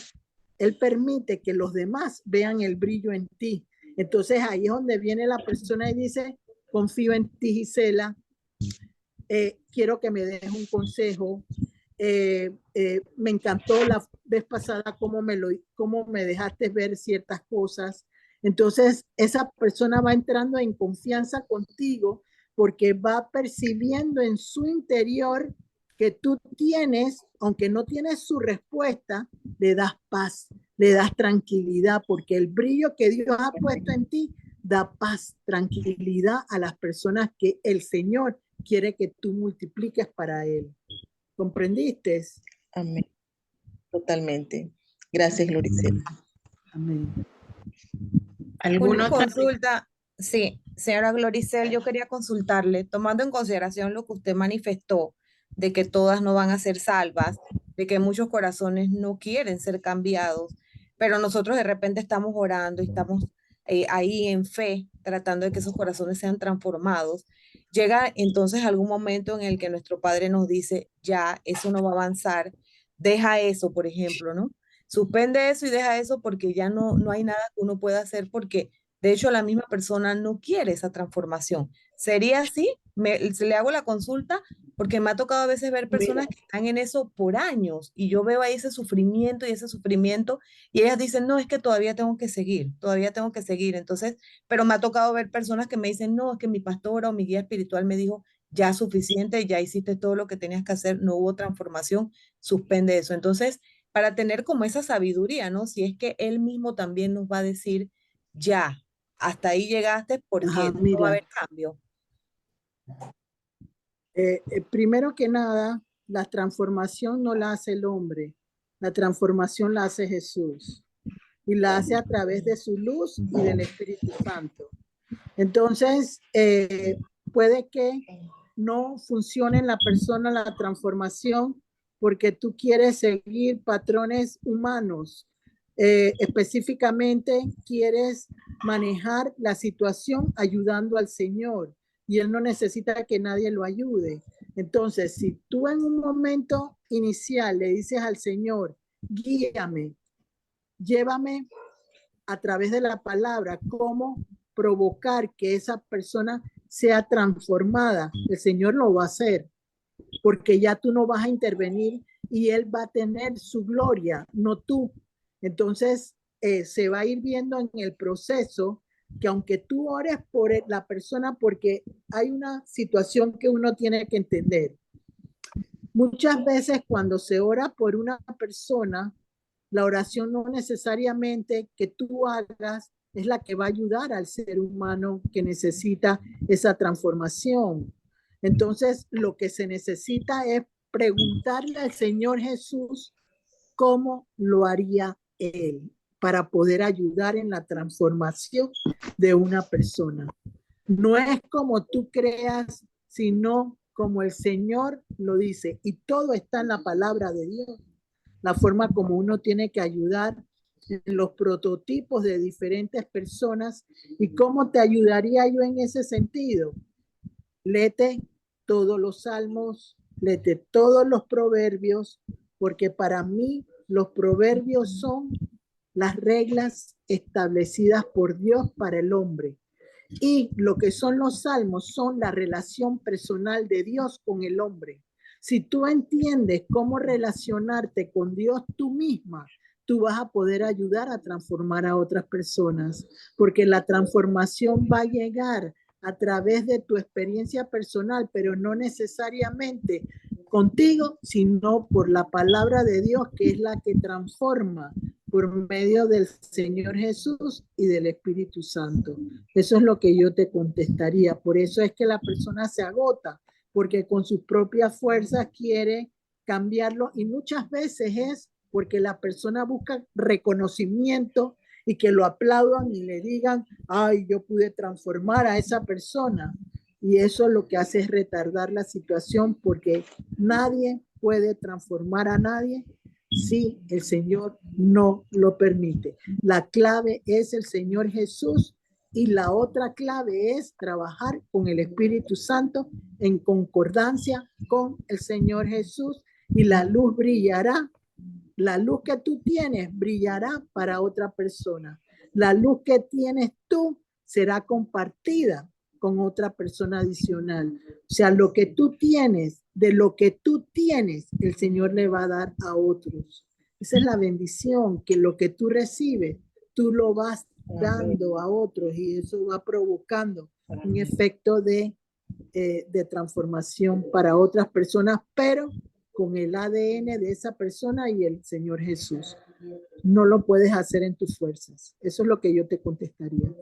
Speaker 2: Él permite que los demás vean el brillo en ti. Entonces, ahí es donde viene la persona y dice, confío en ti, Gisela. Quiero que me des un consejo. Me encantó la vez pasada cómo me dejaste ver ciertas cosas. Entonces, esa persona va entrando en confianza contigo porque va percibiendo en su interior que tú tienes, aunque no tienes su respuesta, le das paz, le das tranquilidad, porque el brillo que Dios ha puesto en ti da paz, tranquilidad a las personas que el Señor quiere que tú multipliques para Él. ¿Comprendiste?
Speaker 6: Amén. Totalmente. Gracias, Gloricel.
Speaker 2: Amén.
Speaker 1: ¿Alguna
Speaker 7: Una
Speaker 1: otra?
Speaker 7: consulta, sí, señora Gloricel, yo quería consultarle, tomando en consideración lo que usted manifestó, de que todas no van a ser salvas, de que muchos corazones no quieren ser cambiados, pero nosotros de repente estamos orando y estamos ahí en fe, tratando de que esos corazones sean transformados. Llega entonces algún momento en el que nuestro Padre nos dice, ya, eso no va a avanzar, deja eso, por ejemplo, ¿no? Suspende eso y deja eso porque ya no hay nada que uno pueda hacer porque de hecho la misma persona no quiere esa transformación. ¿Sería así? Le hago la consulta porque me ha tocado a veces ver personas que están en eso por años y yo veo ahí ese sufrimiento y ellas dicen, no, es que todavía tengo que seguir, todavía tengo que seguir. Entonces, pero me ha tocado ver personas que me dicen, no, es que mi pastora o mi guía espiritual me dijo, ya suficiente, ya hiciste todo lo que tenías que hacer, no hubo transformación, suspende eso. Entonces, para tener como esa sabiduría, ¿no? Si es que él mismo también nos va a decir, ya, hasta ahí llegaste porque
Speaker 2: Ajá,
Speaker 7: no va a
Speaker 2: mira,
Speaker 7: haber cambio.
Speaker 2: primero que nada, la transformación no la hace el hombre, la transformación la hace Jesús y la hace a través de su luz y del Espíritu Santo. Entonces, puede que no funcione en la persona la transformación porque tú quieres seguir patrones humanos. específicamente quieres manejar la situación ayudando al Señor y Él no necesita que nadie lo ayude. Entonces, si tú en un momento inicial le dices al Señor, guíame, llévame a través de la palabra, cómo provocar que esa persona sea transformada, el Señor lo va a hacer, porque ya tú no vas a intervenir y Él va a tener su gloria, no tú. Entonces, se va a ir viendo en el proceso que aunque tú ores por la persona, porque hay una situación que uno tiene que entender. Muchas veces cuando se ora por una persona, la oración no necesariamente que tú hagas es la que va a ayudar al ser humano que necesita esa transformación. Entonces, lo que se necesita es preguntarle al Señor Jesús cómo lo haría Él para poder ayudar en la transformación de una persona. No es como tú creas, sino como el Señor lo dice. Y todo está en la palabra de Dios. La forma como uno tiene que ayudar en los prototipos de diferentes personas. ¿Y cómo te ayudaría yo en ese sentido? Léete todos los salmos, léete todos los proverbios, porque para mí los proverbios son las reglas establecidas por Dios para el hombre. Y lo que son los salmos son la relación personal de Dios con el hombre. Si tú entiendes cómo relacionarte con Dios tú misma, tú vas a poder ayudar a transformar a otras personas, porque la transformación va a llegar a través de tu experiencia personal, pero no necesariamente contigo, sino por la palabra de Dios, que es la que transforma por medio del Señor Jesús y del Espíritu Santo. Eso es lo que yo te contestaría. Por eso es que la persona se agota, porque con sus propias fuerzas quiere cambiarlo y muchas veces es porque la persona busca reconocimiento y que lo aplaudan y le digan, ay, yo pude transformar a esa persona. Y eso lo que hace es retardar la situación porque nadie puede transformar a nadie si el Señor no lo permite. La clave es el Señor Jesús y la otra clave es trabajar con el Espíritu Santo en concordancia con el Señor Jesús y la luz brillará. La luz que tú tienes brillará para otra persona. La luz que tienes tú será compartida con otra persona adicional. O sea, lo que tú tienes, de lo que tú tienes, el Señor le va a dar a otros. Esa es la bendición, que lo que tú recibes, tú lo vas dando a otros y eso va provocando un efecto de transformación para otras personas, pero con el ADN de esa persona y el Señor Jesús. No lo puedes hacer en tus fuerzas. Eso es lo que yo te contestaría.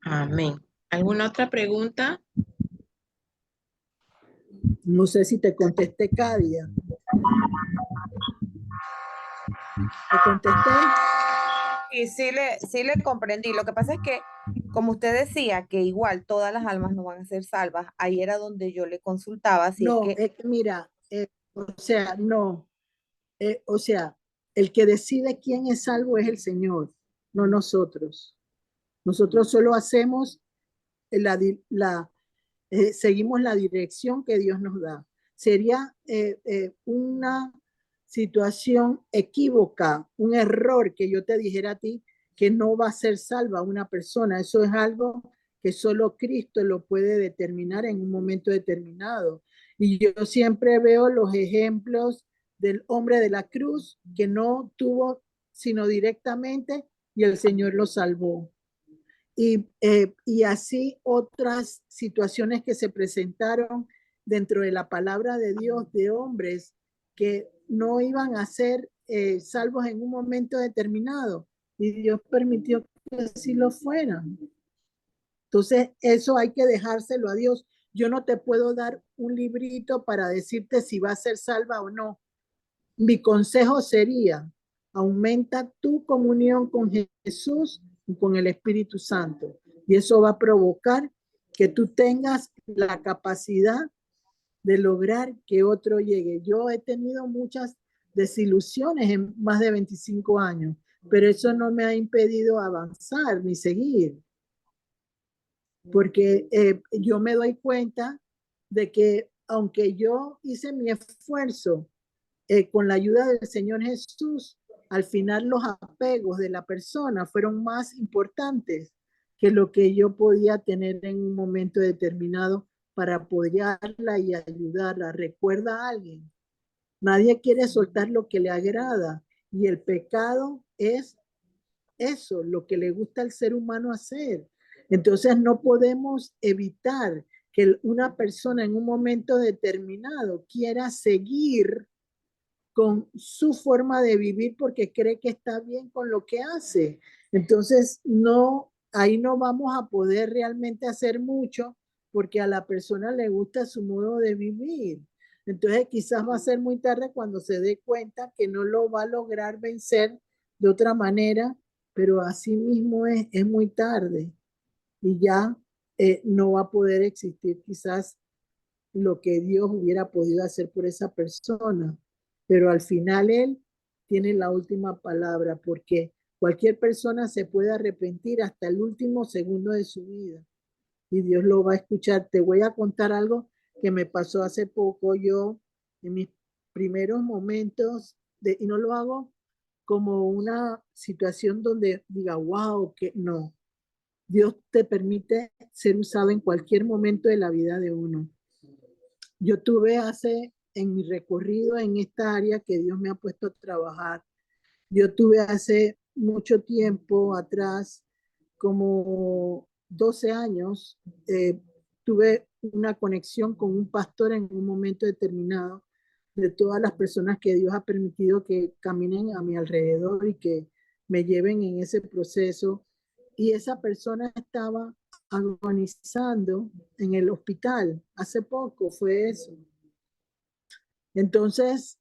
Speaker 1: Amén. ¿Alguna otra pregunta?
Speaker 2: No sé si te contesté, Cadia. ¿Te contesté?
Speaker 7: Y sí le comprendí. Lo que pasa es que, como usted decía, que igual todas las almas no van a ser salvas, ahí era donde yo le consultaba. Si
Speaker 2: No,
Speaker 7: es que,
Speaker 2: mira, o sea, no. O sea, el que decide quién es salvo es el Señor, no nosotros. Nosotros solo hacemos seguimos la dirección que Dios nos da. Sería una situación equívoca, un error que yo te dijera a ti que no va a ser salva una persona. Eso es algo que solo Cristo lo puede determinar en un momento determinado. Y yo siempre veo los ejemplos del hombre de la cruz que no tuvo sino directamente y el Señor lo salvó. Y así otras situaciones que se presentaron dentro de la palabra de Dios de hombres que no iban a ser salvos en un momento determinado y Dios permitió que así lo fueran. Entonces eso hay que dejárselo a Dios. Yo no te puedo dar un librito para decirte si va a ser salva o no. Mi consejo sería, aumenta tu comunión con Jesús y con el Espíritu Santo. Y eso va a provocar que tú tengas la capacidad de lograr que otro llegue. Yo he tenido muchas desilusiones en más de 25 años, pero eso no me ha impedido avanzar ni seguir, porque yo me doy cuenta de que aunque yo hice mi esfuerzo con la ayuda del Señor Jesús, al final los apegos de la persona fueron más importantes que lo que yo podía tener en un momento determinado para apoyarla y ayudarla. Recuerda a alguien, nadie quiere soltar lo que le agrada y el pecado es eso, lo que le gusta al ser humano hacer. Entonces no podemos evitar que una persona en un momento determinado quiera seguir con su forma de vivir porque cree que está bien con lo que hace. Entonces, no, ahí no vamos a poder realmente hacer mucho porque a la persona le gusta su modo de vivir. Entonces, quizás va a ser muy tarde cuando se dé cuenta que no lo va a lograr vencer de otra manera, pero así mismo es muy tarde y ya no va a poder existir quizás lo que Dios hubiera podido hacer por esa persona. Pero al final Él tiene la última palabra, porque cualquier persona se puede arrepentir hasta el último segundo de su vida y Dios lo va a escuchar. Te voy a contar algo que me pasó hace poco. Yo, en mis primeros momentos, y no lo hago como una situación donde diga, wow, que no. Dios te permite ser usado en cualquier momento de la vida de uno. Yo tuve en mi recorrido en esta área que Dios me ha puesto a trabajar, yo tuve hace mucho tiempo atrás, como 12 años, tuve una conexión con un pastor en un momento determinado de todas las personas que Dios ha permitido que caminen a mi alrededor y que me lleven en ese proceso. Y esa persona estaba agonizando en el hospital. Hace poco fue eso. Entonces,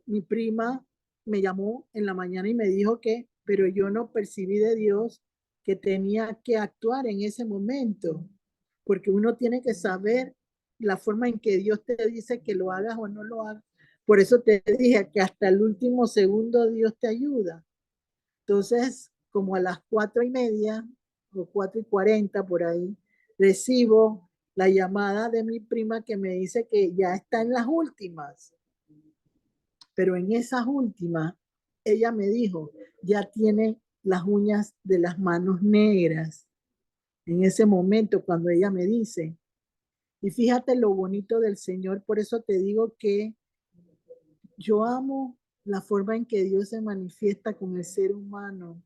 Speaker 2: mi prima me llamó en la mañana y me dijo pero yo no percibí de Dios que tenía que actuar en ese momento, porque uno tiene que saber la forma en que Dios te dice que lo hagas o no lo hagas. Por eso te dije que hasta el último segundo Dios te ayuda. Entonces, como a las 4:30 o 4:40 por ahí, recibo la llamada de mi prima que me dice que ya está en las últimas. Pero en esas últimas, ella me dijo, ya tiene las uñas de las manos negras. En ese momento, cuando ella me dice, y fíjate lo bonito del Señor, por eso te digo que yo amo la forma en que Dios se manifiesta con el ser humano,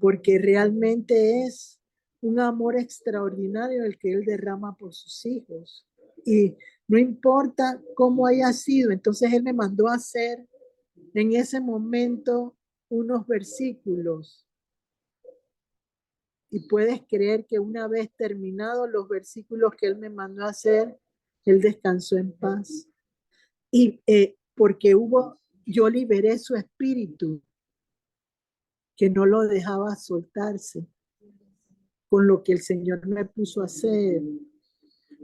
Speaker 2: porque realmente es un amor extraordinario el que Él derrama por sus hijos. Y no importa cómo haya sido, entonces Él me mandó a hacer en ese momento unos versículos. Y puedes creer que una vez terminados los versículos que Él me mandó a hacer, Él descansó en paz. Y porque yo liberé su espíritu, que no lo dejaba soltarse con lo que el Señor me puso a hacer.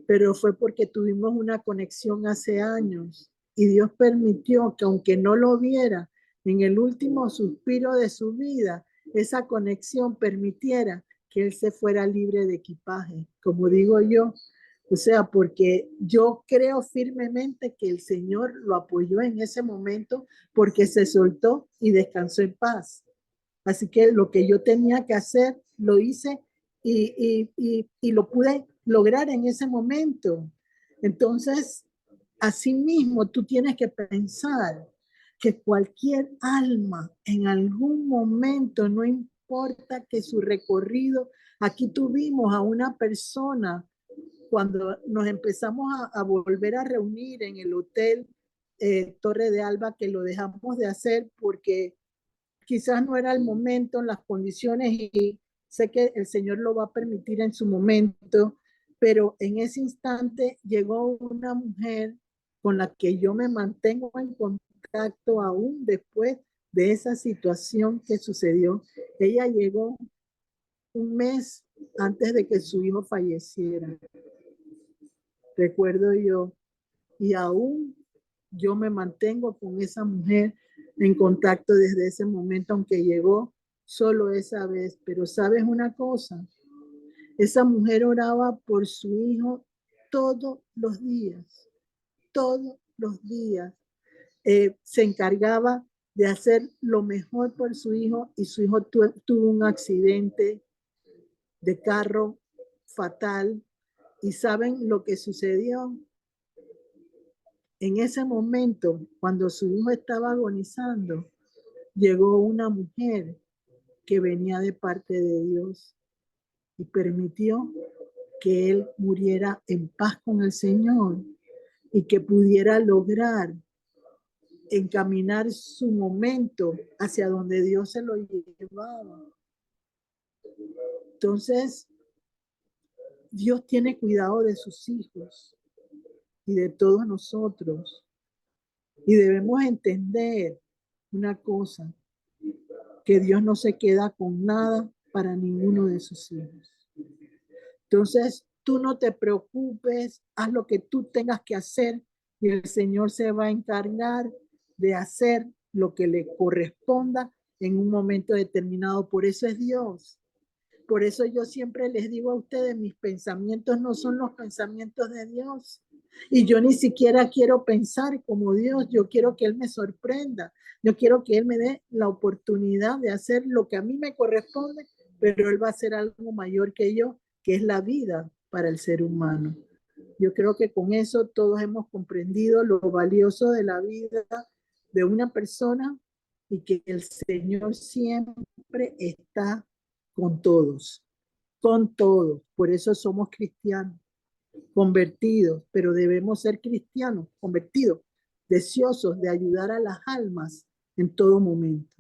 Speaker 2: Pero fue porque tuvimos una conexión hace años y Dios permitió que aunque no lo viera, en el último suspiro de su vida, esa conexión permitiera que él se fuera libre de equipaje, como digo yo. O sea, porque yo creo firmemente que el Señor lo apoyó en ese momento porque se soltó y descansó en paz. Así que lo que yo tenía que hacer, lo hice y lo pude lograr en ese momento. Entonces, asimismo, tú tienes que pensar que cualquier alma en algún momento, no importa que su recorrido, aquí tuvimos a una persona cuando nos empezamos a volver a reunir en el hotel Torre de Alba, que lo dejamos de hacer porque quizás no era el momento, las condiciones, y sé que el Señor lo va a permitir en su momento, pero en ese instante llegó una mujer con la que yo me mantengo en contacto aún después de esa situación que sucedió. Ella llegó un mes antes de que su hijo falleciera, recuerdo yo, y aún yo me mantengo con esa mujer en contacto desde ese momento, aunque llegó solo esa vez. Pero ¿sabes una cosa? Esa mujer oraba por su hijo todos los días, todos los días. Se encargaba de hacer lo mejor por su hijo y su hijo tuvo un accidente de carro fatal. ¿Y saben lo que sucedió? En ese momento, cuando su hijo estaba agonizando, llegó una mujer que venía de parte de Dios y permitió que él muriera en paz con el Señor y que pudiera lograr encaminar su momento hacia donde Dios se lo llevaba. Entonces, Dios tiene cuidado de sus hijos y de todos nosotros. Y debemos entender una cosa, que Dios no se queda con nada para ninguno de sus hijos. Entonces, tú no te preocupes, haz lo que tú tengas que hacer y el Señor se va a encargar de hacer lo que le corresponda en un momento determinado. Por eso es Dios. Por eso yo siempre les digo a ustedes, mis pensamientos no son los pensamientos de Dios. Y yo ni siquiera quiero pensar como Dios, yo quiero que Él me sorprenda. Yo quiero que Él me dé la oportunidad de hacer lo que a mí me corresponde, pero Él va a hacer algo mayor que yo, que es la vida para el ser humano. Yo creo que con eso todos hemos comprendido lo valioso de la vida de una persona y que el Señor siempre está con todos, con todos. Por eso somos cristianos, convertidos, pero debemos ser cristianos, convertidos, deseosos de ayudar a las almas en todo momento.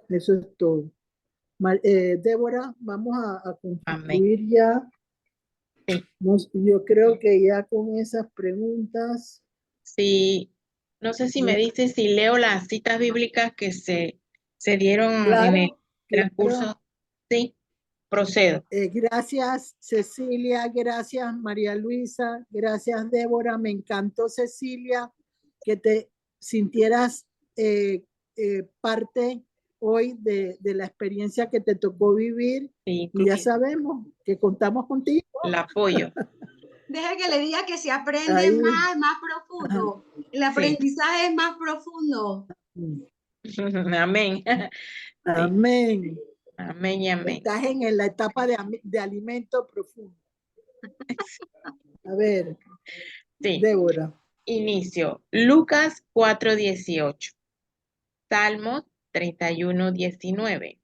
Speaker 2: Eso es todo. Débora, vamos a
Speaker 1: Amén.
Speaker 2: concluir ya.
Speaker 1: Sí.
Speaker 2: Yo creo que ya con esas preguntas.
Speaker 1: Sí, no sé si me dices si leo las citas bíblicas que se dieron en el
Speaker 2: Claro,
Speaker 1: transcurso.
Speaker 2: claro.
Speaker 1: Sí, procedo.
Speaker 2: Gracias, Cecilia, gracias, María Luisa, gracias, Débora. Me encantó, Cecilia, que te sintieras parte hoy de la experiencia que te tocó vivir.
Speaker 1: Sí,
Speaker 2: Y ya sabemos que contamos contigo.
Speaker 1: el apoyo.
Speaker 4: Deja que le diga que se aprende
Speaker 2: Ahí.
Speaker 4: más profundo. El
Speaker 1: Sí.
Speaker 4: aprendizaje es más profundo.
Speaker 1: Amén. Sí.
Speaker 2: Amén.
Speaker 1: Amén y amén.
Speaker 2: Estás en la etapa de alimento profundo. A ver,
Speaker 1: Sí.
Speaker 2: Débora.
Speaker 1: Inicio. Lucas 4:18. Salmos 31:19.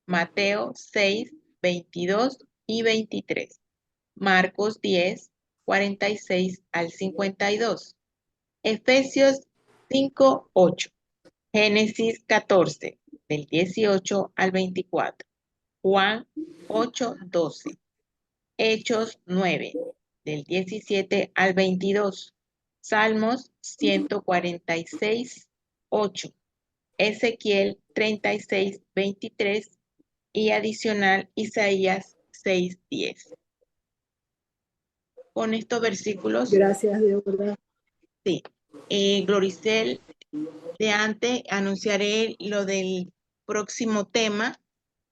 Speaker 1: Mateo 6:22 y 23. Marcos 10:46 al 52. Efesios 5:8. Génesis 14, del 18 al 24. Juan 8:12. Hechos 9, del 17 al 22. Salmos 146:8. Ezequiel 36:23 y adicional Isaías 6:10. Con estos versículos,
Speaker 2: Gracias, Débora.
Speaker 1: sí. Gloricel, de antes anunciaré lo del próximo tema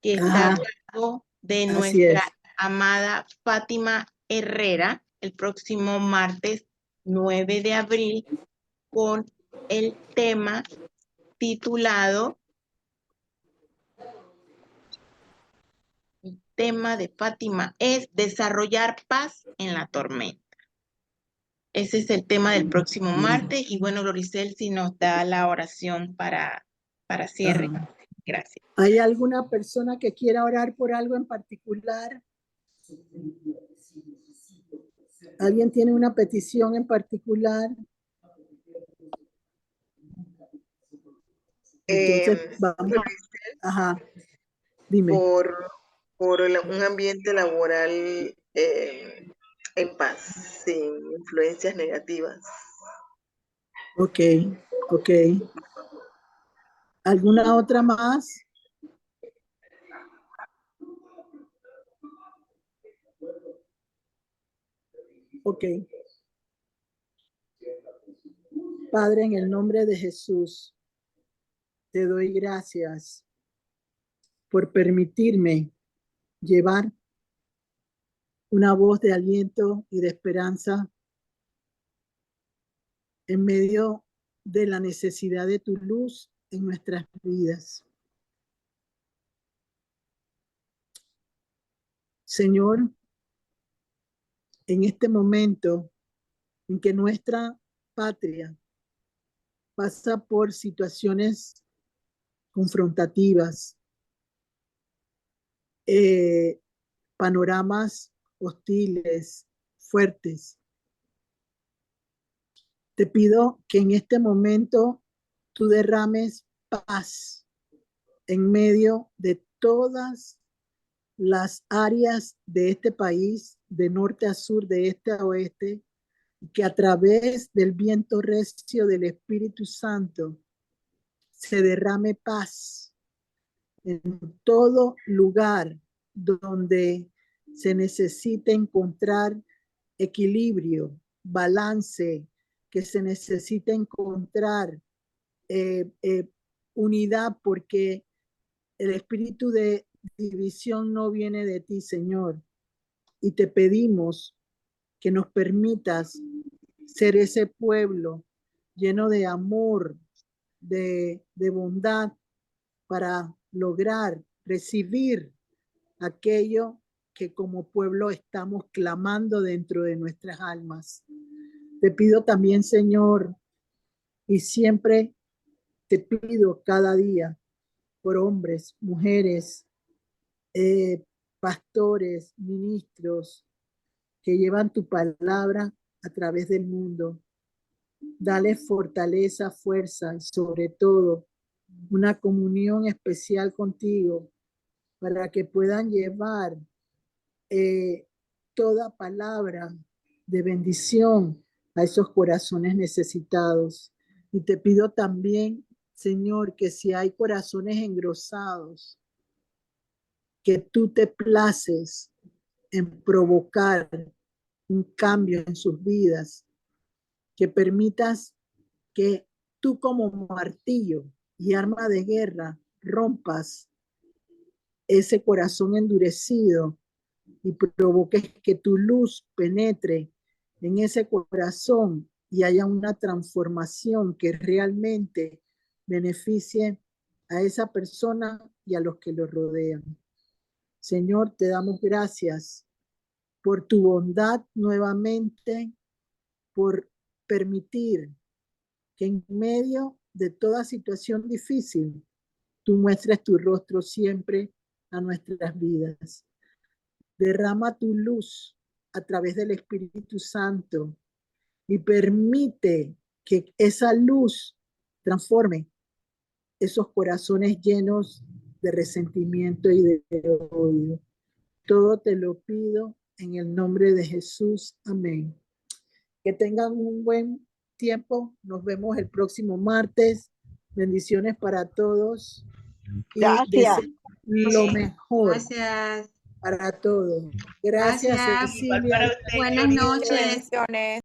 Speaker 1: que está a cargo de
Speaker 2: Así es.
Speaker 1: nuestra amada Fátima Herrera el próximo martes 9 de abril con el tema titulado, el tema de Fátima es desarrollar paz en la tormenta. Ese es el tema del próximo martes y bueno, Gloricel, si nos da la oración para cierre. Gracias.
Speaker 2: ¿Hay alguna persona que quiera orar por algo en particular? ¿Alguien tiene una petición en particular? Entonces, vamos. Ajá. Dime.
Speaker 6: Por un ambiente laboral en paz, sin influencias negativas.
Speaker 2: Ok, ok. ¿Alguna otra más? Ok. Padre, en el nombre de Jesús, te doy gracias por permitirme llevar una voz de aliento y de esperanza en medio de la necesidad de tu luz en nuestras vidas. Señor, en este momento en que nuestra patria pasa por situaciones confrontativas, panoramas hostiles, fuertes, te pido que en este momento tú derrames paz en medio de todas las áreas de este país, de norte a sur, de este a oeste, que a través del viento recio del Espíritu Santo se derrame paz en todo lugar donde se necesite encontrar equilibrio, balance, que se necesite encontrar unidad, porque el espíritu de división no viene de ti, Señor. Y te pedimos que nos permitas ser ese pueblo lleno de amor, de bondad, para lograr recibir aquello que como pueblo estamos clamando dentro de nuestras almas. Te pido también, Señor, y siempre te pido cada día por hombres, mujeres, pastores, ministros que llevan tu palabra a través del mundo. Dale fortaleza, fuerza y sobre todo una comunión especial contigo para que puedan llevar toda palabra de bendición a esos corazones necesitados. Y te pido también, Señor, que si hay corazones engrosados, que tú te places en provocar un cambio en sus vidas, que permitas que tú como martillo y arma de guerra rompas ese corazón endurecido y provoques que tu luz penetre en ese corazón y haya una transformación que realmente beneficie a esa persona y a los que lo rodean. Señor, te damos gracias por tu bondad nuevamente, por permitir que en medio de toda situación difícil, tú muestres tu rostro siempre a nuestras vidas. Derrama tu luz a través del Espíritu Santo y permite que esa luz transforme esos corazones llenos de resentimiento y de odio. Todo te lo pido en el nombre de Jesús. Amén. Que tengan un buen tiempo. Nos vemos el próximo martes. Bendiciones para todos. Y
Speaker 6: Gracias.
Speaker 2: lo mejor
Speaker 4: Gracias.
Speaker 2: para todos. Gracias,
Speaker 4: Gracias.
Speaker 2: Cecilia.
Speaker 3: Igual para ustedes.
Speaker 4: Buenas noches.
Speaker 7: Bendiciones.